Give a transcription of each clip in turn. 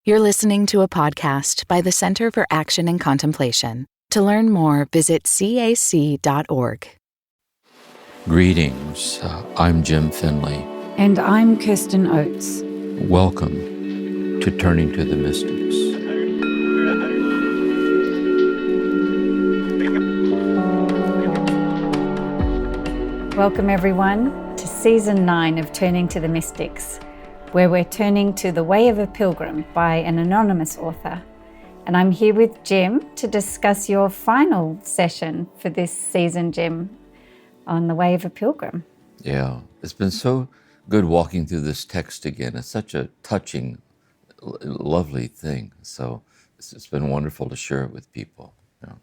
You're listening to a podcast by the Center for Action and Contemplation. To learn more, visit cac.org. Greetings, I'm Jim Finley. And I'm Kirsten Oates. Welcome to Turning to the Mystics. Welcome everyone to Season 9 of Turning to the Mystics, where we're turning to The Way of a Pilgrim by an anonymous author. And I'm here with Jim to discuss your final session for this season, Jim, on The Way of a Pilgrim. Yeah, it's been so good walking through this text again. It's such a touching, lovely thing. So it's been wonderful to share it with people. Yeah.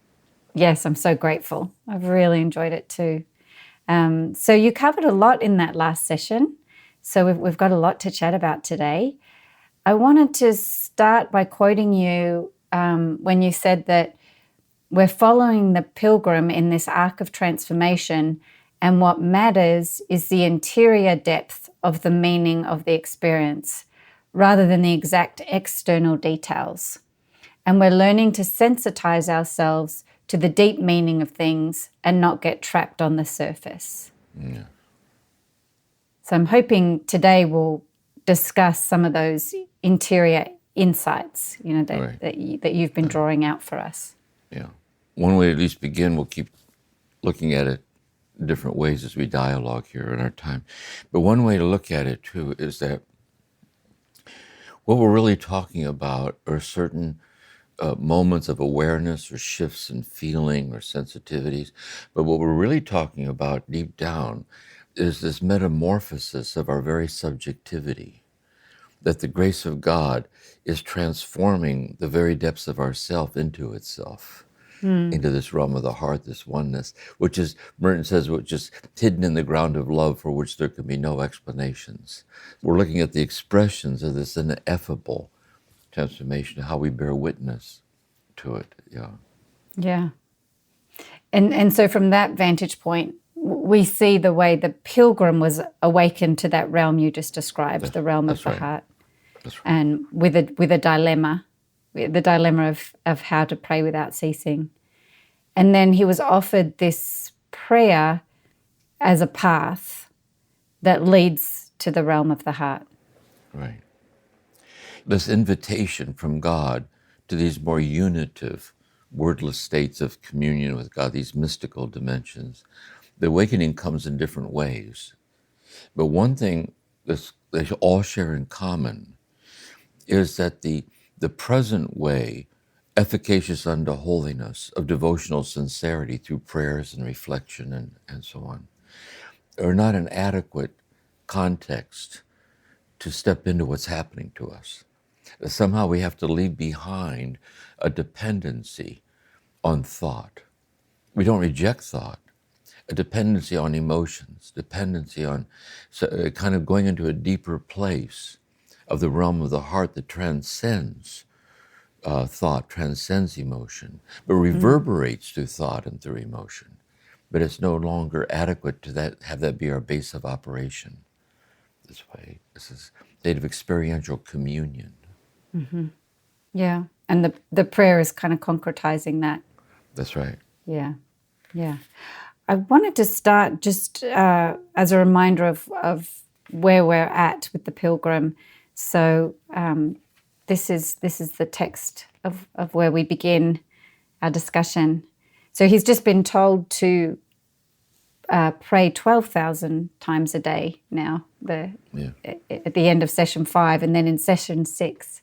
Yes, I'm so grateful. I've really enjoyed it too. So you covered a lot in that last session. So we've got a lot to chat about today. I wanted to start by quoting you when you said that we're following the pilgrim in this arc of transformation, and what matters is the interior depth of the meaning of the experience rather than the exact external details. And we're learning to sensitize ourselves to the deep meaning of things and not get trapped on the surface. Yeah. So I'm hoping today we'll discuss some of those interior insights, that you've been drawing out for us. Yeah. One way to at least begin, we'll keep looking at it different ways as we dialogue here in our time. But one way to look at it too is that what we're really talking about are certain moments of awareness or shifts in feeling or sensitivities. But what we're really talking about deep down is this metamorphosis of our very subjectivity, that the grace of God is transforming the very depths of ourself into itself, into this realm of the heart, this oneness, which is, Merton says, which is hidden in the ground of love for which there can be no explanations. We're looking at the expressions of this ineffable transformation, how we bear witness to it. Yeah. Yeah. And so from that vantage point, we see the way the pilgrim was awakened to that realm you just described, the realm of the heart. That's right. And with a dilemma, the dilemma of how to pray without ceasing. And then he was offered this prayer as a path that leads to the realm of the heart. Right. This invitation from God to these more unitive, wordless states of communion with God, these mystical dimensions. The awakening comes in different ways. But one thing they all share in common is that the present way, efficacious unto holiness, of devotional sincerity through prayers and reflection and so on, are not an adequate context to step into what's happening to us. Somehow we have to leave behind a dependency on thought. We don't reject thought. A dependency on emotions, dependency on kind of going into a deeper place of the realm of the heart that transcends thought, transcends emotion, but reverberates through thought and through emotion. But it's no longer adequate to have that be our base of operation. This way, this is a state of experiential communion. Mm-hmm. Yeah, and the prayer is kind of concretizing that. That's right. Yeah. I wanted to start just as a reminder of where we're at with the pilgrim. So this is the text of where we begin our discussion. So he's just been told to pray 12,000 times a day now, at the end of session 5, and then in session 6.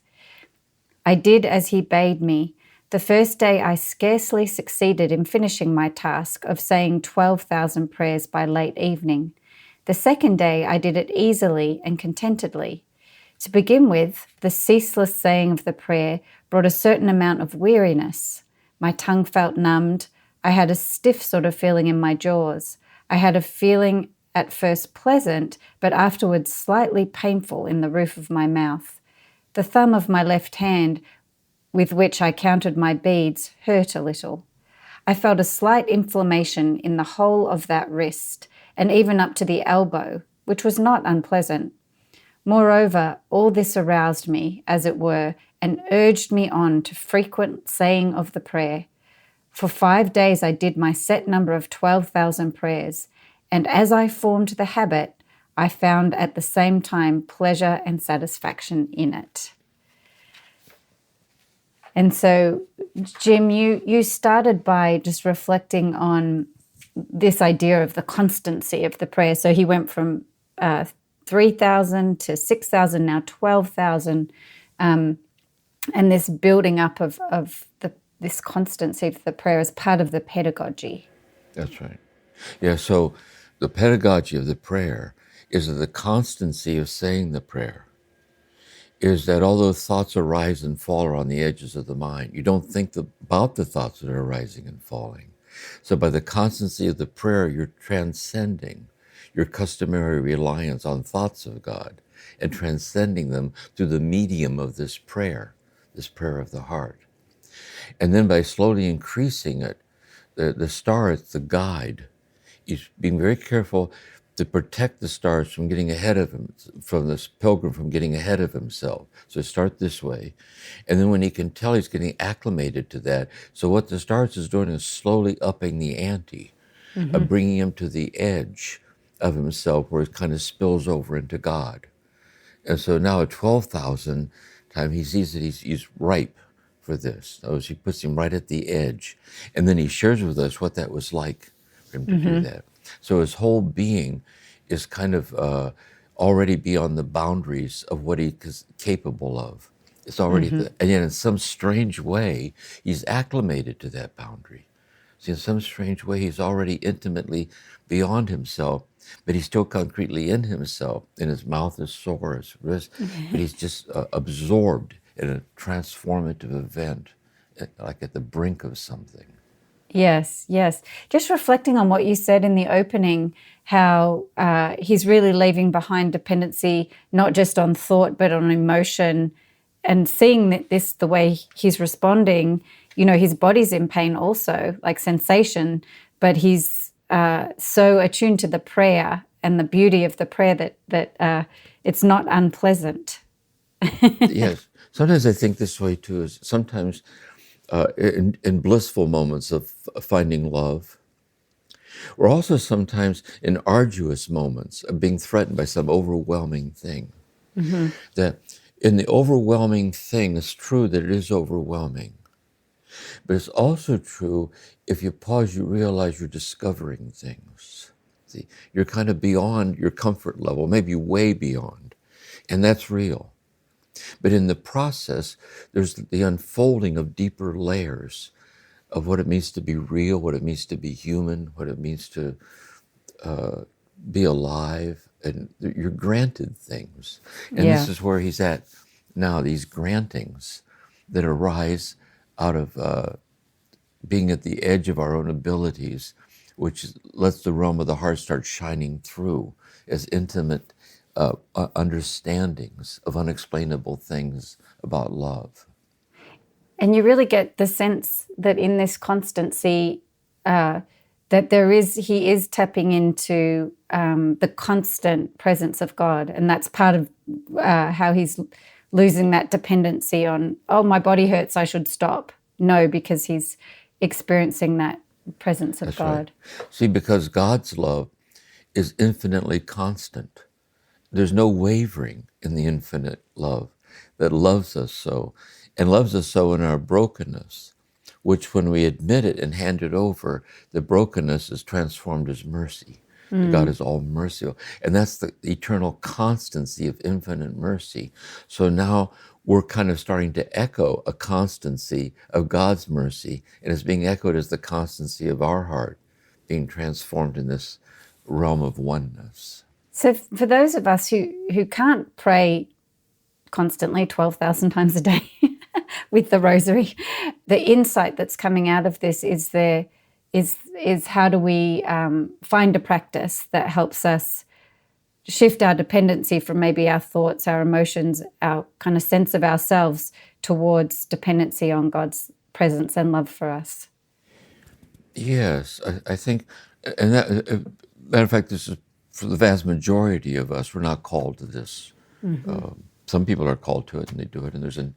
I did as he bade me. The first day I scarcely succeeded in finishing my task of saying 12,000 prayers by late evening. The second day I did it easily and contentedly. To begin with, the ceaseless saying of the prayer brought a certain amount of weariness. My tongue felt numbed. I had a stiff sort of feeling in my jaws. I had a feeling at first pleasant, but afterwards slightly painful in the roof of my mouth. The thumb of my left hand, with which I counted my beads, hurt a little. I felt a slight inflammation in the whole of that wrist, and even up to the elbow, which was not unpleasant. Moreover, all this aroused me, as it were, and urged me on to frequent saying of the prayer. For 5 days I did my set number of 12,000 prayers, and as I formed the habit, I found at the same time pleasure and satisfaction in it. And so, Jim, you started by just reflecting on this idea of the constancy of the prayer. So he went from 3,000 to 6,000, now 12,000, and this building up of this constancy of the prayer as part of the pedagogy. That's right. Yeah, so the pedagogy of the prayer is that the constancy of saying the prayer is that although thoughts arise and fall on the edges of the mind, you don't think about the thoughts that are arising and falling. So by the constancy of the prayer, you're transcending your customary reliance on thoughts of God and transcending them through the medium of this prayer of the heart. And then by slowly increasing it, the star is the guide. He's being very careful to protect the stars from getting ahead of him, from this pilgrim from getting ahead of himself. So start this way. And then when he can tell he's getting acclimated to that, so what the stars is doing is slowly upping the ante, bringing him to the edge of himself where it kind of spills over into God. And so now at 12,000 time, he sees that he's ripe for this. So he puts him right at the edge. And then he shares with us what that was like for him to do that. So his whole being is kind of already beyond the boundaries of what he's capable of. It's already, and yet in some strange way, he's acclimated to that boundary. So in some strange way, he's already intimately beyond himself, but he's still concretely in himself, and his mouth is sore, his wrist, but he's just absorbed in a transformative event, like at the brink of something. Yes, yes. Just reflecting on what you said in the opening, how he's really leaving behind dependency, not just on thought, but on emotion, and seeing that the way he's responding, his body's in pain also, like sensation, but he's so attuned to the prayer and the beauty of the prayer that it's not unpleasant. Yes. Sometimes I think this way too, is sometimes in blissful moments of finding love, or also sometimes in arduous moments of being threatened by some overwhelming thing. That in the overwhelming thing, it's true that it is overwhelming. But it's also true, if you pause, you realize you're discovering things. See, you're kind of beyond your comfort level, maybe way beyond, and that's real. But in the process, there's the unfolding of deeper layers of what it means to be real, what it means to be human, what it means to be alive, and you're granted things. And this is where he's at now, these grantings that arise out of being at the edge of our own abilities, which lets the realm of the heart start shining through as intimate understandings of unexplainable things about love. And you really get the sense that in this constancy, that he is tapping into the constant presence of God, and that's part of how he's losing that dependency on, oh, my body hurts, I should stop. No, because he's experiencing that presence of That's God. Right. See, because God's love is infinitely constant. There's no wavering in the infinite love that loves us so, and loves us so in our brokenness, which when we admit it and hand it over, the brokenness is transformed as mercy. God is all merciful. And that's the eternal constancy of infinite mercy. So now we're kind of starting to echo a constancy of God's mercy, and it's being echoed as the constancy of our heart, being transformed in this realm of oneness. So for those of us who can't pray constantly 12,000 times a day with the rosary, the insight that's coming out of this is how do we find a practice that helps us shift our dependency from maybe our thoughts, our emotions, our kind of sense of ourselves towards dependency on God's presence and love for us. Yes, I think, and that, matter of fact, this is for the vast majority of us, we're not called to this some people are called to it and they do it, and there's a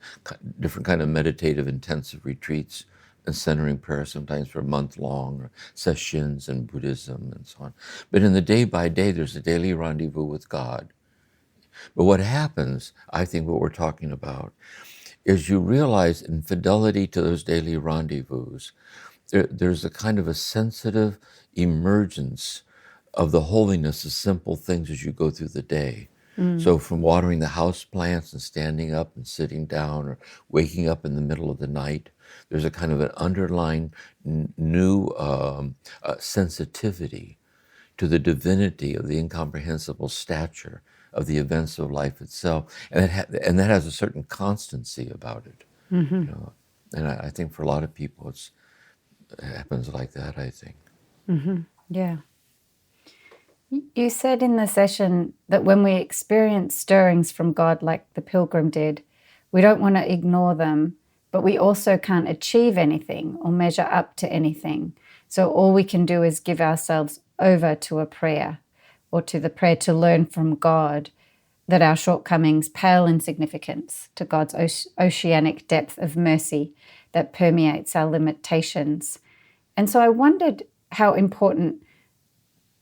different kind of meditative intensive retreats and centering prayer, sometimes for a month long, or sessions in Buddhism and so on. But in the day by day, there's a daily rendezvous with God. But what happens, I think what we're talking about, is you realize in fidelity to those daily rendezvous, there's a kind of a sensitive emergence of the holiness of simple things as you go through the day. So from watering the house plants and standing up and sitting down, or waking up in the middle of the night, there's a kind of an underlying new sensitivity to the divinity of the incomprehensible stature of the events of life itself, and that has a certain constancy about it. You know? And I think for a lot of people, it happens like that, I think. Yeah. You said in the session that when we experience stirrings from God like the Pilgrim did, we don't want to ignore them, but we also can't achieve anything or measure up to anything. So all we can do is give ourselves over to a prayer, or to the prayer to learn from God that our shortcomings pale in significance to God's oceanic depth of mercy that permeates our limitations. And so I wondered how important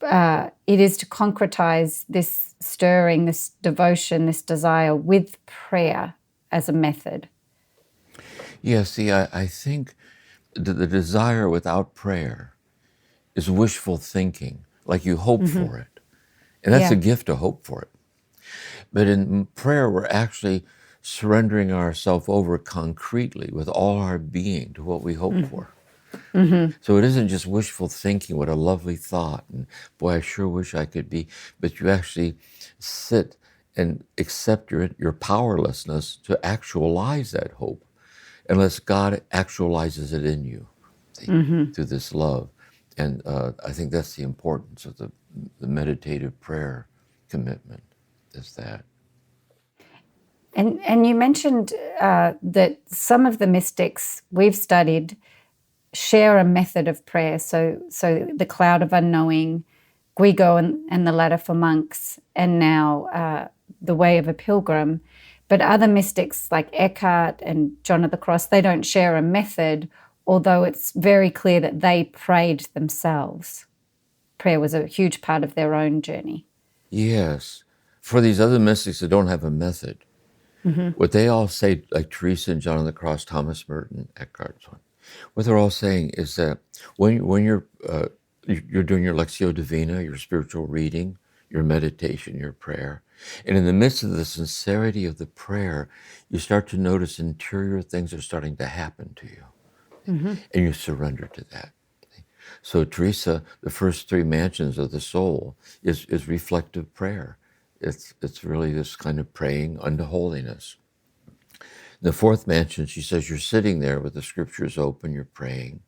it is to concretize this stirring, this devotion, this desire with prayer as a method. Yeah, see, I think the desire without prayer is wishful thinking, like you hope for it. And that's a gift to hope for it. But in prayer, we're actually surrendering ourselves over concretely with all our being to what we hope for. So it isn't just wishful thinking, what a lovely thought, and boy, I sure wish I could be, but you actually sit and accept your powerlessness to actualize that hope, unless God actualizes it in you, see, through this love. And I think that's the importance of the meditative prayer commitment, is that. And you mentioned that some of the mystics we've studied share a method of prayer. So the Cloud of Unknowing, Guigo and the Ladder for Monks, and now the Way of a Pilgrim. But other mystics like Eckhart and John of the Cross, they don't share a method, although it's very clear that they prayed themselves. Prayer was a huge part of their own journey. Yes. For these other mystics that don't have a method, what they all say, like Teresa and John of the Cross, Thomas Merton, Eckhart, so on, what they're all saying is that when you're doing your Lectio Divina, your spiritual reading, your meditation, your prayer, and in the midst of the sincerity of the prayer, you start to notice interior things are starting to happen to you, and you surrender to that. So Teresa, the first three mansions of the soul is reflective prayer. It's really this kind of praying unto holiness. The fourth mansion, she says, you're sitting there with the scriptures open, you're praying,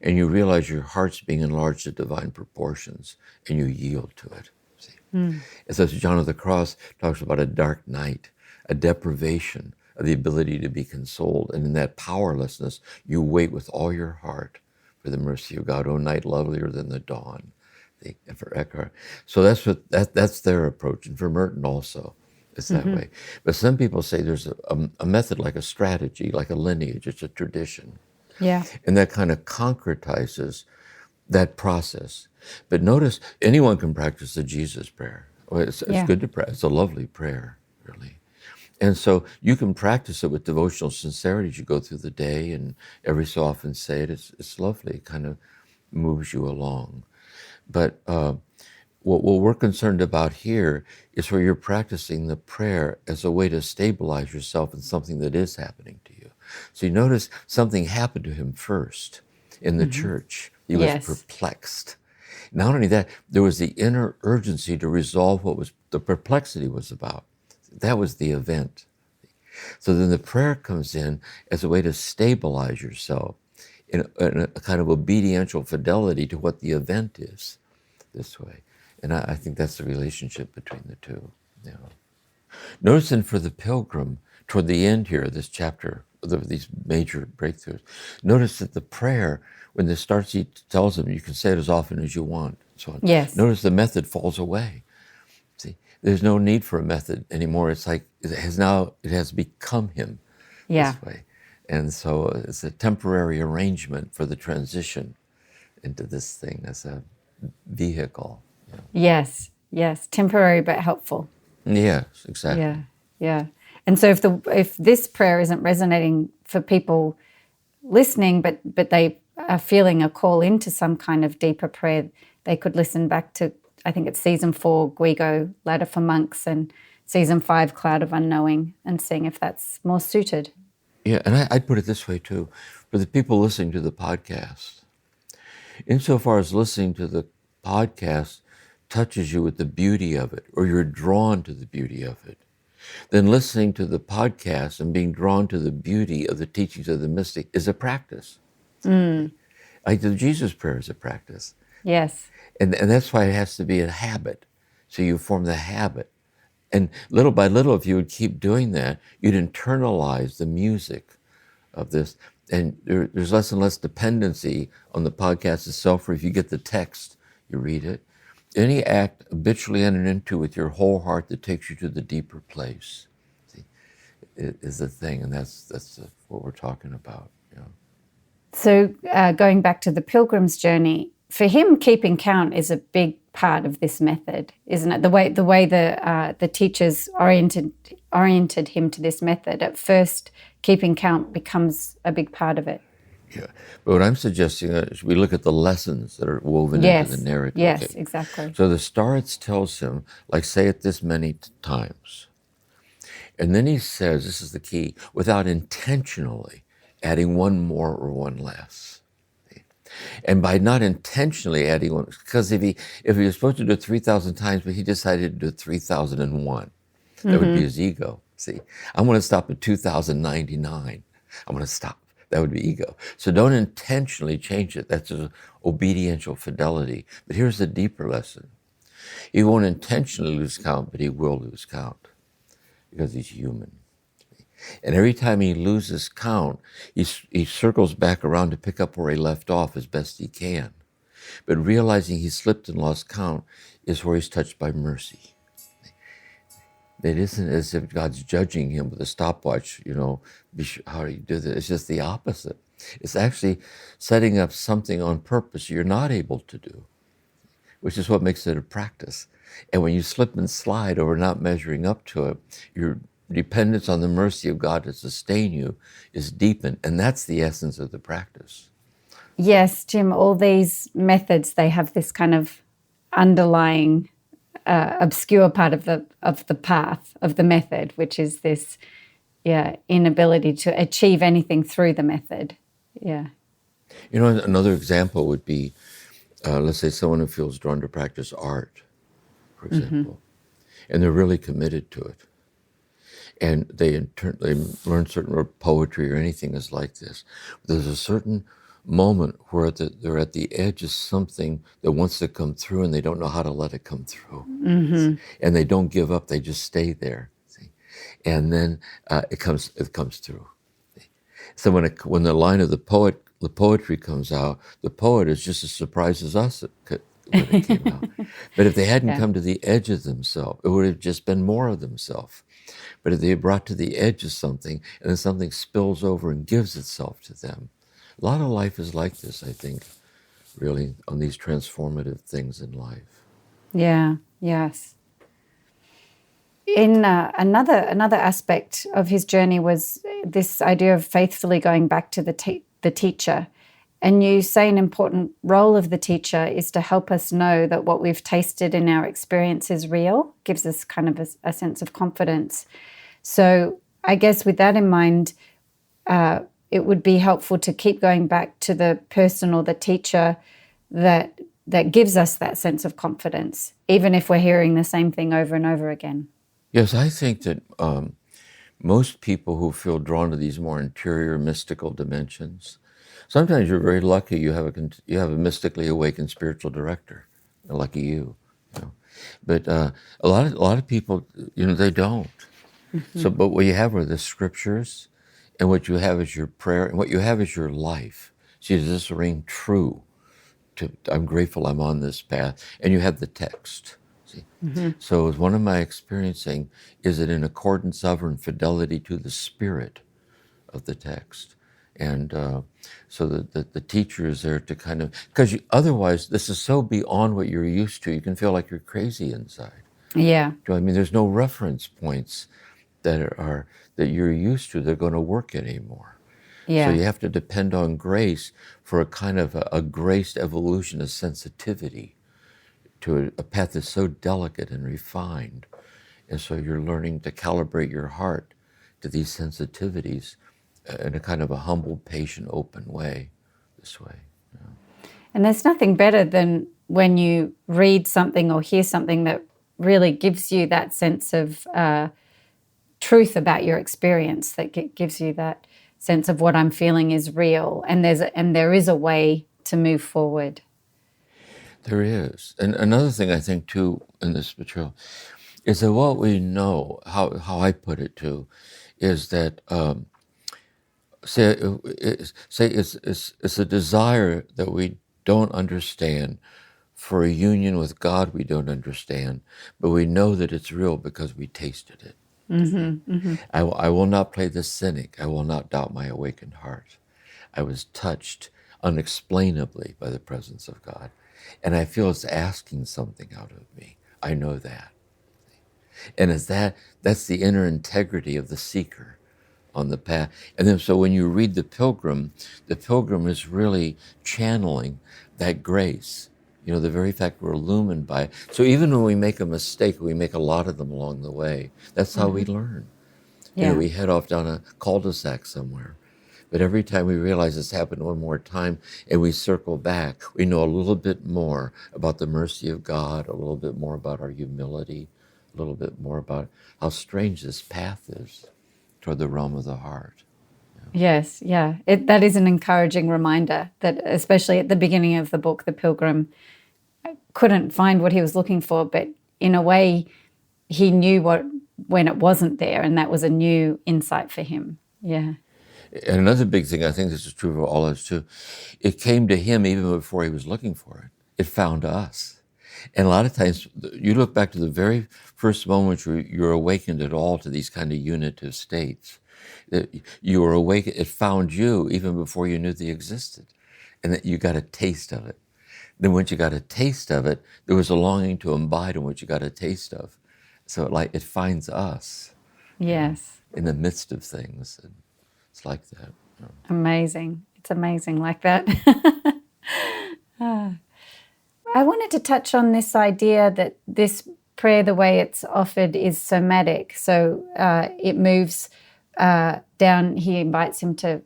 and you realize your heart's being enlarged to divine proportions, and you yield to it. See? And so John of the Cross talks about a dark night, a deprivation of the ability to be consoled, and in that powerlessness, you wait with all your heart for the mercy of God, O night lovelier than the dawn. See? And for Eckhart. So that's their approach, and for Merton also. It's that way. But some people say there's a method, like a strategy, like a lineage, it's a tradition. Yeah. And that kind of concretizes that process. But notice, anyone can practice the Jesus prayer. Well, it's good to pray. It's a lovely prayer, really. And so you can practice it with devotional sincerity as you go through the day, and every so often say it. It's lovely. It kind of moves you along. But what we're concerned about here is where you're practicing the prayer as a way to stabilize yourself in something that is happening to you. So you notice something happened to him first in the church. He was perplexed. Not only that, there was the inner urgency to resolve what was the perplexity was about. That was the event. So then the prayer comes in as a way to stabilize yourself in a kind of obediential fidelity to what the event is this way. And I think that's the relationship between the two. You know. Notice then for the Pilgrim, toward the end here, this chapter, these major breakthroughs, notice that the prayer, when this starts, he tells them you can say it as often as you want. So yes. Notice the method falls away. See, there's no need for a method anymore. It's like it has become him Yeah. this way. And so it's a temporary arrangement for the transition into this thing as a vehicle. Yes. Yes. Temporary but helpful. Yes, exactly. Yeah. Yeah. And so if this prayer isn't resonating for people listening, but they are feeling a call into some kind of deeper prayer, they could listen back to, I think it's season 4, Guigo, Ladder for Monks, and season 5, Cloud of Unknowing, and seeing if that's more suited. Yeah, and I'd put it this way too. For the people listening to the podcast, insofar as listening to the podcast touches you with the beauty of it, or you're drawn to the beauty of it, then listening to the podcast and being drawn to the beauty of the teachings of the mystic is a practice. Like the Jesus prayer is a practice. Yes. And that's why it has to be a habit. So you form the habit. And little by little, if you would keep doing that, you'd internalize the music of this. And there's less and less dependency on the podcast itself, or if you get the text, you read it. Any act habitually entered into with your whole heart that takes you to the deeper place, see, is the thing. And that's what we're talking about. So going back to the Pilgrim's journey, for him, keeping count is a big part of this method, isn't it? The way the teachers oriented him to this method. At first, keeping count becomes a big part of it. Yeah, but what I'm suggesting is we look at the lessons that are woven into the narrative. Yes, okay? exactly. So the starets tells him, like, say it this many times. And then he says, this is the key, without intentionally adding one more or one less. And by not intentionally adding one, because if he was supposed to do it 3,000 times, but he decided to do it 3,001, that would be his ego. See, I'm going to stop at 2,099. I'm going to stop. That would be ego. So don't intentionally change it. That's an obediential fidelity. But here's the deeper lesson. He won't intentionally lose count, but he will lose count because he's human. And every time he loses count, he circles back around to pick up where he left off as best he can. But realizing he slipped and lost count is where he's touched by mercy. It isn't as if God's judging him with a stopwatch, how do you do this? It's just the opposite. It's actually setting up something on purpose you're not able to do, which is what makes it a practice. And when you slip and slide over not measuring up to it, your dependence on the mercy of God to sustain you is deepened. And that's the essence of the practice. Yes, Jim, all these methods, they have this kind of underlying obscure part of the path of the method, which is this inability to achieve anything through the method. Yeah. Another example would be, let's say someone who feels drawn to practice art, for example, and they're really committed to it. And they learn certain poetry or anything is like this. There's a certain moment where they're at the edge of something that wants to come through, and they don't know how to let it come through. And they don't give up; they just stay there. See? And then it comes through. See? So when the line of the poetry comes out, the poet is just as surprised as us when it came out. But if they hadn't come to the edge of themselves, it would have just been more of themselves. But if they are brought to the edge of something, and then something spills over and gives itself to them. A lot of life is like this, I think, really, on these transformative things in life. Yeah, yes. In another aspect of his journey was this idea of faithfully going back to the teacher. And you say an important role of the teacher is to help us know that what we've tasted in our experience is real, gives us kind of a sense of confidence. So I guess with that in mind, it would be helpful to keep going back to the person or the teacher that gives us that sense of confidence, even if we're hearing the same thing over and over again. Yes, I think that most people who feel drawn to these more interior mystical dimensions, sometimes you're very lucky you have a mystically awakened spiritual director. Lucky you. But a lot of people, they don't. So, but what you have are the scriptures, and what you have is your prayer, and what you have is your life. See, does this ring true? I'm grateful I'm on this path. And you have the text. See? So is one of my experiencing, is it in accordance of or in fidelity to the spirit of the text? And so the teacher is there to kind of, because otherwise this is so beyond what you're used to, you can feel like you're crazy inside. Yeah. I mean, there's no reference points that you're used to that are going to work anymore. Yeah. So you have to depend on grace for a kind of a graced evolution of sensitivity to a path that's so delicate and refined. And so you're learning to calibrate your heart to these sensitivities in a kind of a humble, patient, open way, this way. Yeah. And there's nothing better than when you read something or hear something that really gives you that sense of truth about your experience, that gives you that sense of what I'm feeling is real, and there is a way to move forward. There is. And another thing I think too in this material is that what we know, how I put it too, is that say it's a desire that we don't understand for a union with God we don't understand, but we know that it's real because we tasted it. I will not play the cynic. I will not doubt my awakened heart. I was touched unexplainably by the presence of God, and I feel it's asking something out of me. I know that. And that's the inner integrity of the seeker on the path. And then so when you read the Pilgrim is really channeling that grace. You know, the very fact we're illumined by it. So even when we make a mistake, we make a lot of them along the way. That's how we learn. Yeah. You know, we head off down a cul-de-sac somewhere. But every time we realize it's happened one more time and we circle back, we know a little bit more about the mercy of God, a little bit more about our humility, a little bit more about how strange this path is toward the realm of the heart. Yes, yeah. That is an encouraging reminder that, especially at the beginning of the book, the Pilgrim couldn't find what he was looking for, but in a way, he knew when it wasn't there, and that was a new insight for him. Yeah. And another big thing, I think this is true for all of us too, it came to him even before he was looking for it. It found us. And a lot of times, you look back to the very first moment you're awakened at all to these kind of unitive states. You were awakened, it found you even before you knew they existed, and that you got a taste of it. Then once you got a taste of it, there was a longing to abide in what you got a taste of. So it finds us. Yes. In the midst of things. And it's like that. You know. Amazing. It's amazing like that. I wanted to touch on this idea that this prayer, the way it's offered, is somatic. So it moves down. He invites him to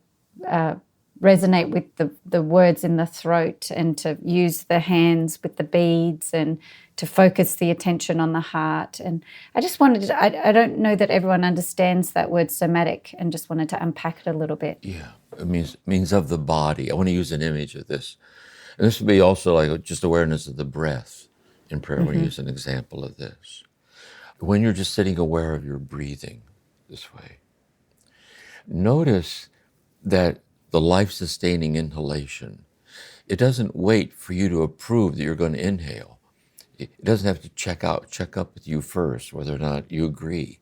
resonate with the words in the throat, and to use the hands with the beads, and to focus the attention on the heart. And I just wanted to, I don't know that everyone understands that word somatic, and just wanted to unpack it a little bit. Yeah, it means of the body. I want to use an image of this. And this would be also like just awareness of the breath in prayer. I want to use an example of this. When you're just sitting aware of your breathing this way, notice that the life-sustaining inhalation, it doesn't wait for you to approve that you're going to inhale. It doesn't have to check up with you first whether or not you agree.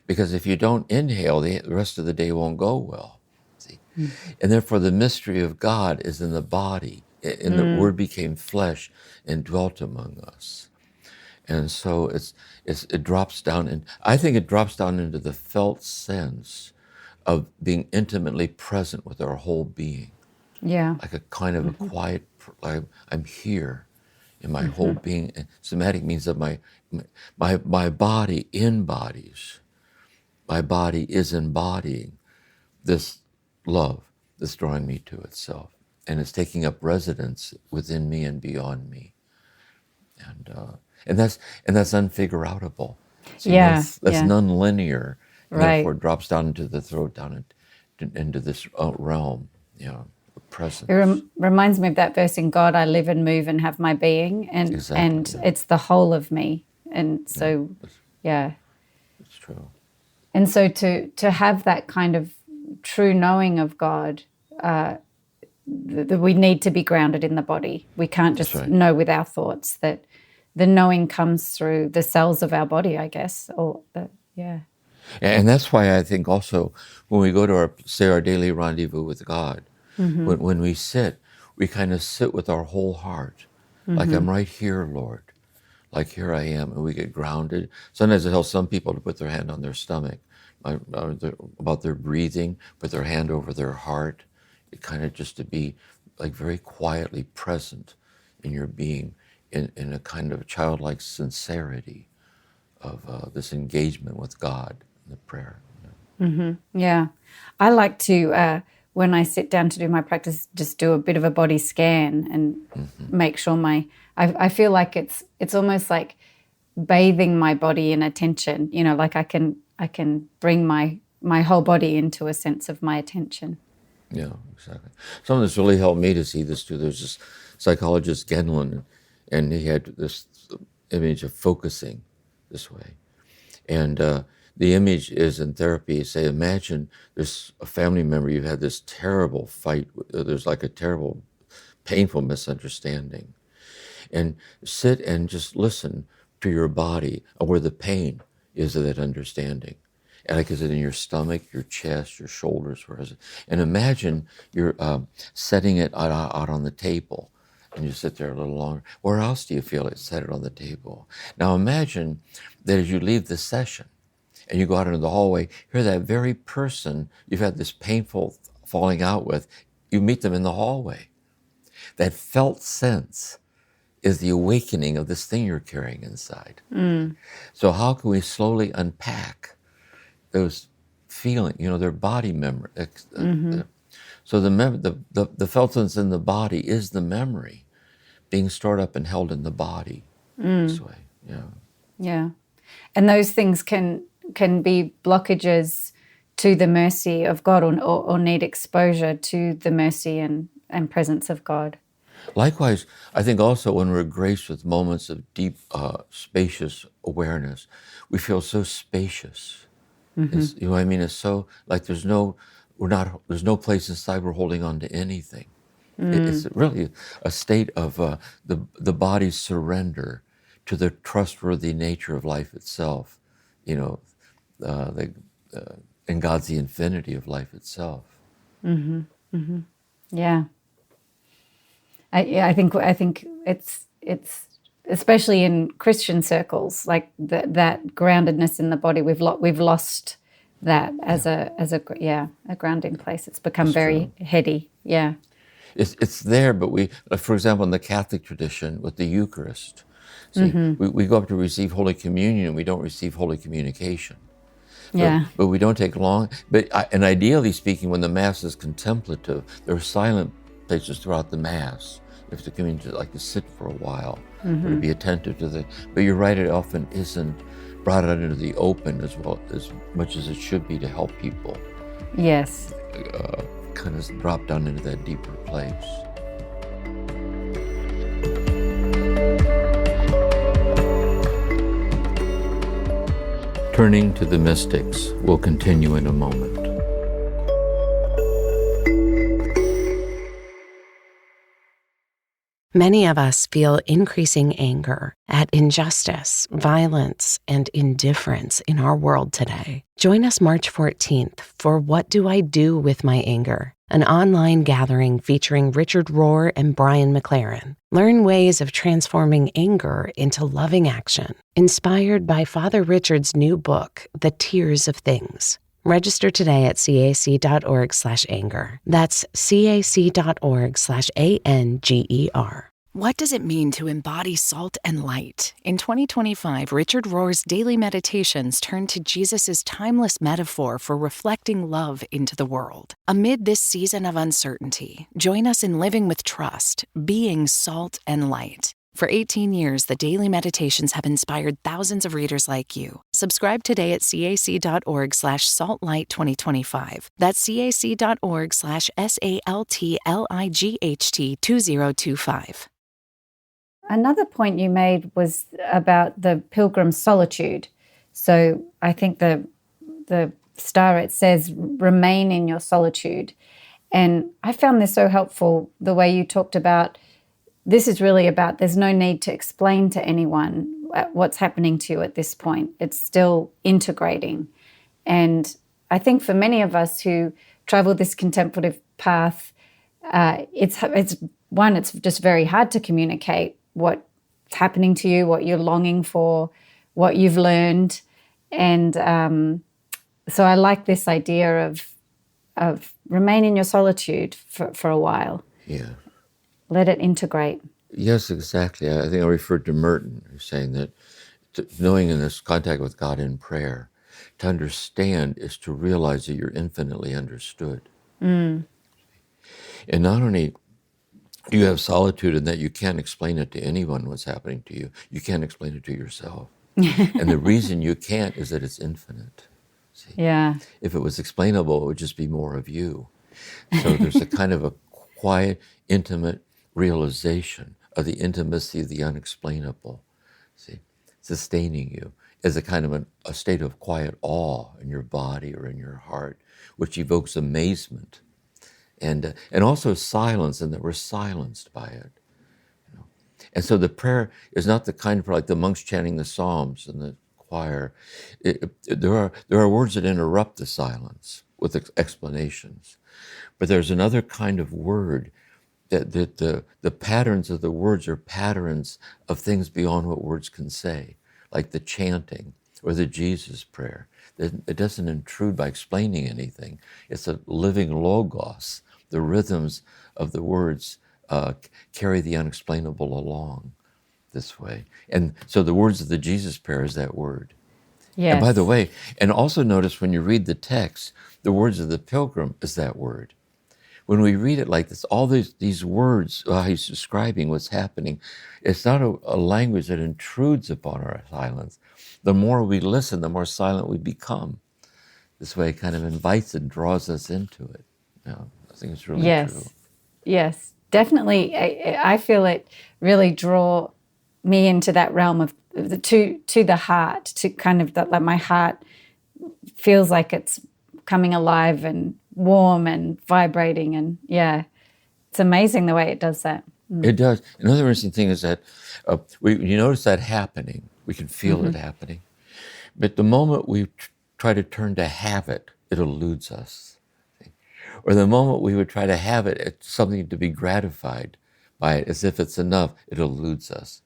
Because if you don't inhale, the rest of the day won't go well. See? And therefore the mystery of God is in the body. And the Word became flesh and dwelt among us. And so it drops down, and I think it drops down into the felt sense of being intimately present with our whole being. Yeah. Like a kind of a quiet, like I'm here in my whole being. And somatic means that my body embodies. My body is embodying this love that's drawing me to itself. And it's taking up residence within me and beyond me. And that's unfigure-outable. See, that's non-linear. And Right. therefore it drops down into the throat, down into this realm, presence. It reminds me of that verse in God, I live and move and have my being. And Exactly, and yeah. it's the whole of me. And so, yeah. It's true. And so to have that kind of true knowing of God, that we need to be grounded in the body. We can't just That's right. know with our thoughts that the knowing comes through the cells of our body, I guess, or yeah. And that's why I think also when we go to our daily rendezvous with God, when we sit, we kind of sit with our whole heart, like I'm right here, Lord, like here I am, and we get grounded. Sometimes it helps some people to put their hand on their stomach, about their breathing, put their hand over their heart, it kind of just to be like very quietly present in your being, in a kind of childlike sincerity of this engagement with God in the prayer. Yeah. I like to, when I sit down to do my practice, just do a bit of a body scan and make sure I feel like it's almost like bathing my body in attention, like I can bring my whole body into a sense of my attention. Yeah, exactly. Some of this really helped me to see this too. There's this psychologist, Genlin, and he had this image of focusing this way. And the image is in therapy, say, imagine there's a family member, you've had this terrible fight, there's like a terrible, painful misunderstanding. And sit and just listen to your body and where the pain is of that understanding. And like, is it in your stomach, your chest, your shoulders? Where is it? And imagine you're setting it out on the table, and you sit there a little longer. Where else do you feel it? Set it on the table. Now imagine that as you leave the session and you go out into the hallway, you're that very person you've had this painful falling out with, you meet them in the hallway. That felt sense is the awakening of this thing you're carrying inside. So how can we slowly unpack those feelings, their body memory? So the felt sense in the body is the memory being stored up and held in the body this way. Yeah. And those things can be blockages to the mercy of God, or need exposure to the mercy and presence of God. Likewise, I think also when we're graced with moments of deep, spacious awareness, we feel so spacious. It's, you know what I mean? It's so like there's no place inside we're holding on to anything. It's really a state of the body's surrender to the trustworthy nature of life itself, and God's the infinity of life itself. Yeah. I think it's especially in Christian circles, like that groundedness in the body. We've lost that as a grounding place. It's become very heady. Yeah. It's there, but we, for example, in the Catholic tradition with the Eucharist, see, we go up to receive Holy Communion and we don't receive Holy Communication. But we don't take long. And ideally speaking, when the Mass is contemplative, there are silent places throughout the Mass. You have to come in to sit for a while, or to be attentive to the. But you're right; it often isn't brought out into the open as much as it should be to help people. Yes. Kind of drop down into that deeper place. Turning to the mystics, we'll continue in a moment. Many of us feel increasing anger at injustice, violence, and indifference in our world today. Join us March 14th for What Do I Do With My Anger? An online gathering featuring Richard Rohr and Brian McLaren. Learn ways of transforming anger into loving action, inspired by Father Richard's new book, The Tears of Things. Register today at cac.org/anger. That's cac.org/ANGER. What does it mean to embody salt and light? In 2025, Richard Rohr's daily meditations turn to Jesus' timeless metaphor for reflecting love into the world. Amid this season of uncertainty, join us in living with trust, being salt and light. For 18 years, the daily meditations have inspired thousands of readers like you. Subscribe today at cac.org/saltlight2025. That's cac.org/SALTLIGHT2025. Another point you made was about the pilgrim solitude. So I think the star, it says, remain in your solitude. And I found this so helpful, the way you talked about this is really about, there's no need to explain to anyone what's happening to you at this point. It's still integrating. And I think for many of us who travel this contemplative path, it's just very hard to communicate what's happening to you, what you're longing for, what you've learned. And so I like this idea of remain in your solitude for a while. Yeah. Let it integrate. Yes, exactly. I think I referred to Merton, who's saying that knowing in this contact with God in prayer, to understand is to realize that you're infinitely understood. And not only do you have solitude in that you can't explain it to anyone what's happening to you, you can't explain it to yourself. And the reason you can't is that it's infinite. See? Yeah. If it was explainable, it would just be more of you. So there's a kind of a quiet, intimate realization of the intimacy of the unexplainable, see, sustaining you as a kind of a state of quiet awe in your body or in your heart, which evokes amazement and also silence, and that we're silenced by it. You know? And so the prayer is not the kind of prayer like the monks chanting the Psalms and the choir. There are words that interrupt the silence with explanations, but there's another kind of word that the patterns of the words are patterns of things beyond what words can say, like the chanting or the Jesus prayer. It doesn't intrude by explaining anything. It's a living logos. The rhythms of the words carry the unexplainable along this way. And so the words of the Jesus prayer is that word. Yes. And by the way, and also notice when you read the text, the words of the Pilgrim is that word. When we read it like this, all these words, he's describing what's happening, it's not a language that intrudes upon our silence. The more we listen, the more silent we become. This way it kind of invites and draws us into it. You know, I think it's really true. Yes, definitely. I feel it really draw me into that realm of to the heart, to kind of that, like my heart feels like it's coming alive and warm and vibrating, and it's amazing the way it does that. It does. Another interesting thing is that you notice that happening. We can feel it happening. But the moment we try to turn to habit, it eludes us. See? Or the moment we would try to have it, it's something to be gratified by it, as if it's enough, it eludes us.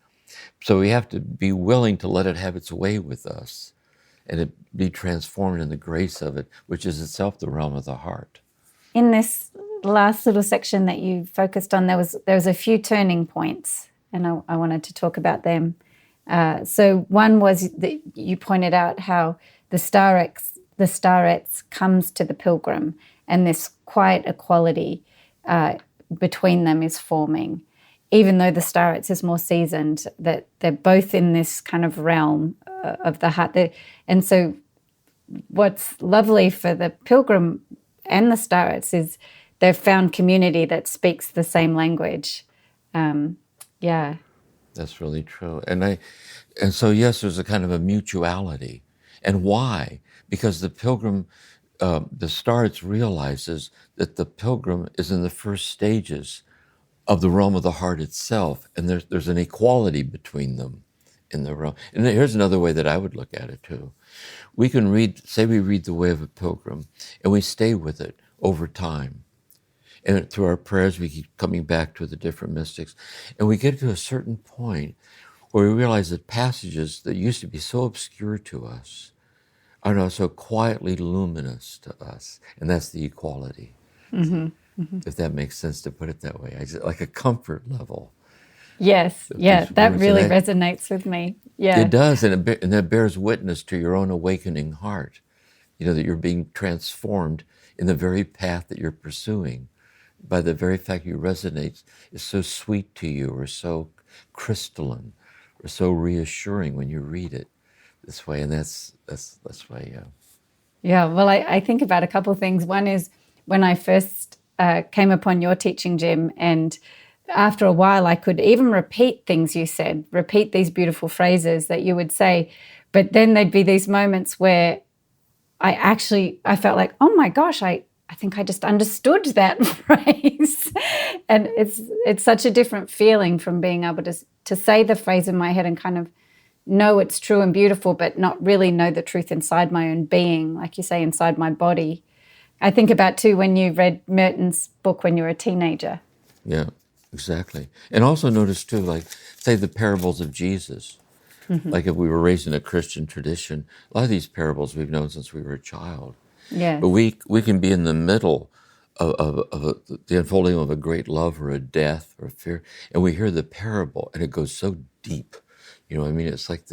So we have to be willing to let it have its way with us and it be transformed in the grace of it, which is itself the realm of the heart. In this last little section that you focused on, there was a few turning points, and I wanted to talk about them. So one was that you pointed out how the starets comes to the Pilgrim, and this quiet equality between them is forming. Even though the starets is more seasoned, that they're both in this kind of realm of the heart. And so what's lovely for the Pilgrim and the starets is they've found community that speaks the same language. That's really true. And so yes, there's a kind of a mutuality. And why? Because the Pilgrim, the starets realizes that the Pilgrim is in the first stages of the realm of the heart itself, and there's an equality between them in the realm. And here's another way that I would look at it too. We can read the Way of a Pilgrim, and we stay with it over time. And through our prayers, we keep coming back to the different mystics, and we get to a certain point where we realize that passages that used to be so obscure to us are now so quietly luminous to us, and that's the equality. If that makes sense to put it that way, like a comfort level. Yes, that really resonates with me. Yeah, it does, and that bears witness to your own awakening heart. You know that you're being transformed in the very path that you're pursuing, by the very fact you resonate is so sweet to you, or so crystalline, or so reassuring when you read it this way, and that's why. Yeah. Well, I think about a couple of things. One is when I first came upon your teaching, Jim, and after a while I could even repeat things you said, repeat these beautiful phrases that you would say, but then there'd be these moments where I felt like, oh my gosh, I I think I just understood that phrase. And it's such a different feeling from being able to say the phrase in my head and kind of know it's true and beautiful, but not really know the truth inside my own being, like you say, inside my body. I think about too when you read Merton's book when you were a teenager. Yeah, exactly. And also notice too, like, say the parables of Jesus. Like if we were raised in a Christian tradition, a lot of these parables we've known since we were a child. Yes. But we can be in the middle of the unfolding of a great love or a death or a fear, and we hear the parable, and it goes so deep. You know what I mean? It's like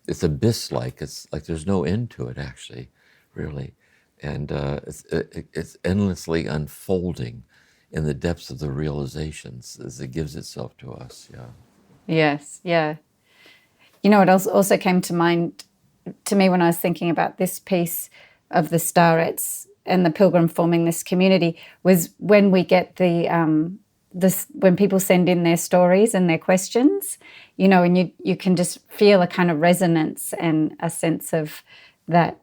it's abyss-like. It's like there's no end to it, actually, really. And it's endlessly unfolding in the depths of the realizations as it gives itself to us, yeah. Yes, yeah. You know, it also came to mind to me when I was thinking about this piece of the Starets and the Pilgrim forming this community was when we get when people send in their stories and their questions, you know, and you can just feel a kind of resonance and a sense of that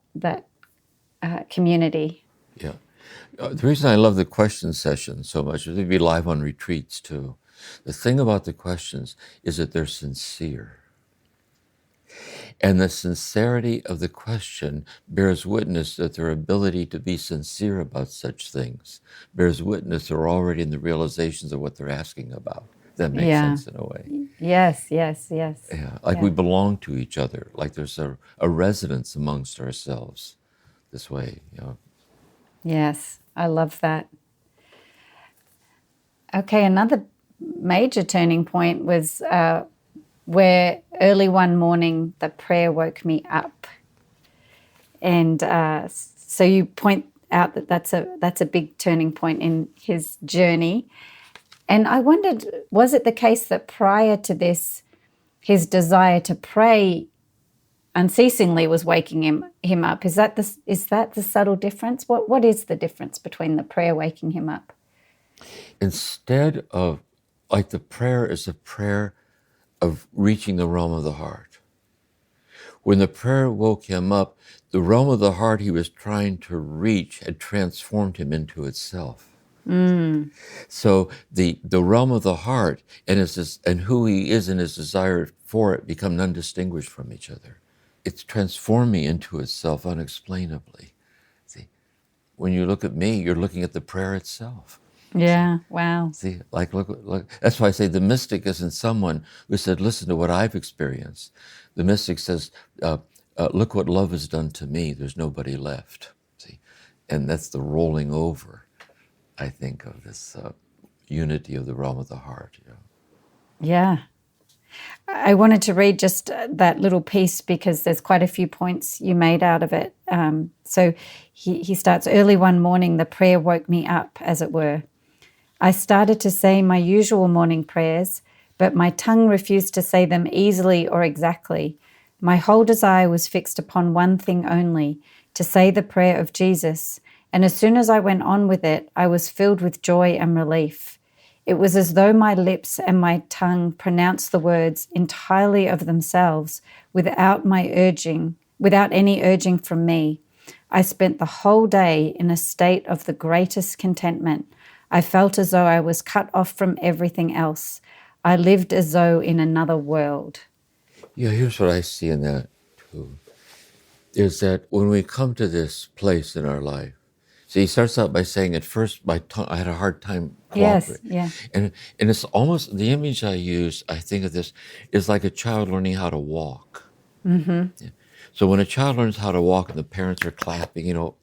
community. Yeah. The reason I love the question sessions so much is they'd be live on retreats too. The thing about the questions is that they're sincere. And the sincerity of the question bears witness that their ability to be sincere about such things bears witness they're already in the realizations of what they're asking about. That makes sense in a way. Yes. Yeah, like we belong to each other, like there's a resonance amongst ourselves this way, you know. Yes, I love that. Okay, another major turning point was where early one morning the prayer woke me up. And so you point out that that's a big turning point in his journey. And I wondered, was it the case that prior to this, his desire to pray unceasingly was waking him up? Is that the subtle difference? What is the difference between the prayer waking him up? Instead of, like, the prayer is a prayer of reaching the realm of the heart. When the prayer woke him up, the realm of the heart he was trying to reach had transformed him into itself. So the realm of the heart and who he is and his desire for it become undistinguished from each other. It's transforming into itself unexplainably. See, when you look at me, you're looking at the prayer itself. Yeah, wow. See, like, look. That's why I say the mystic isn't someone who said, listen to what I've experienced. The mystic says, look what love has done to me. There's nobody left. See, and that's the rolling over, I think, of this unity of the realm of the heart. You know? Yeah. I wanted to read just that little piece because there's quite a few points you made out of it. So he starts, early one morning, the prayer woke me up, as it were. I started to say my usual morning prayers, but my tongue refused to say them easily or exactly. My whole desire was fixed upon one thing only, to say the prayer of Jesus, and as soon as I went on with it, I was filled with joy and relief. It was as though my lips and my tongue pronounced the words entirely of themselves, without any urging from me. I spent the whole day in a state of the greatest contentment. I felt as though I was cut off from everything else. I lived as though in another world. Yeah, here's what I see in that too, is that when we come to this place in our life, see, he starts out by saying, at first, my tongue, I had a hard time cooperating. Yes, yeah. And it's almost, the image I use, I think of this, is like a child learning how to walk. Mm-hmm. Yeah. So when a child learns how to walk and the parents are clapping, you know,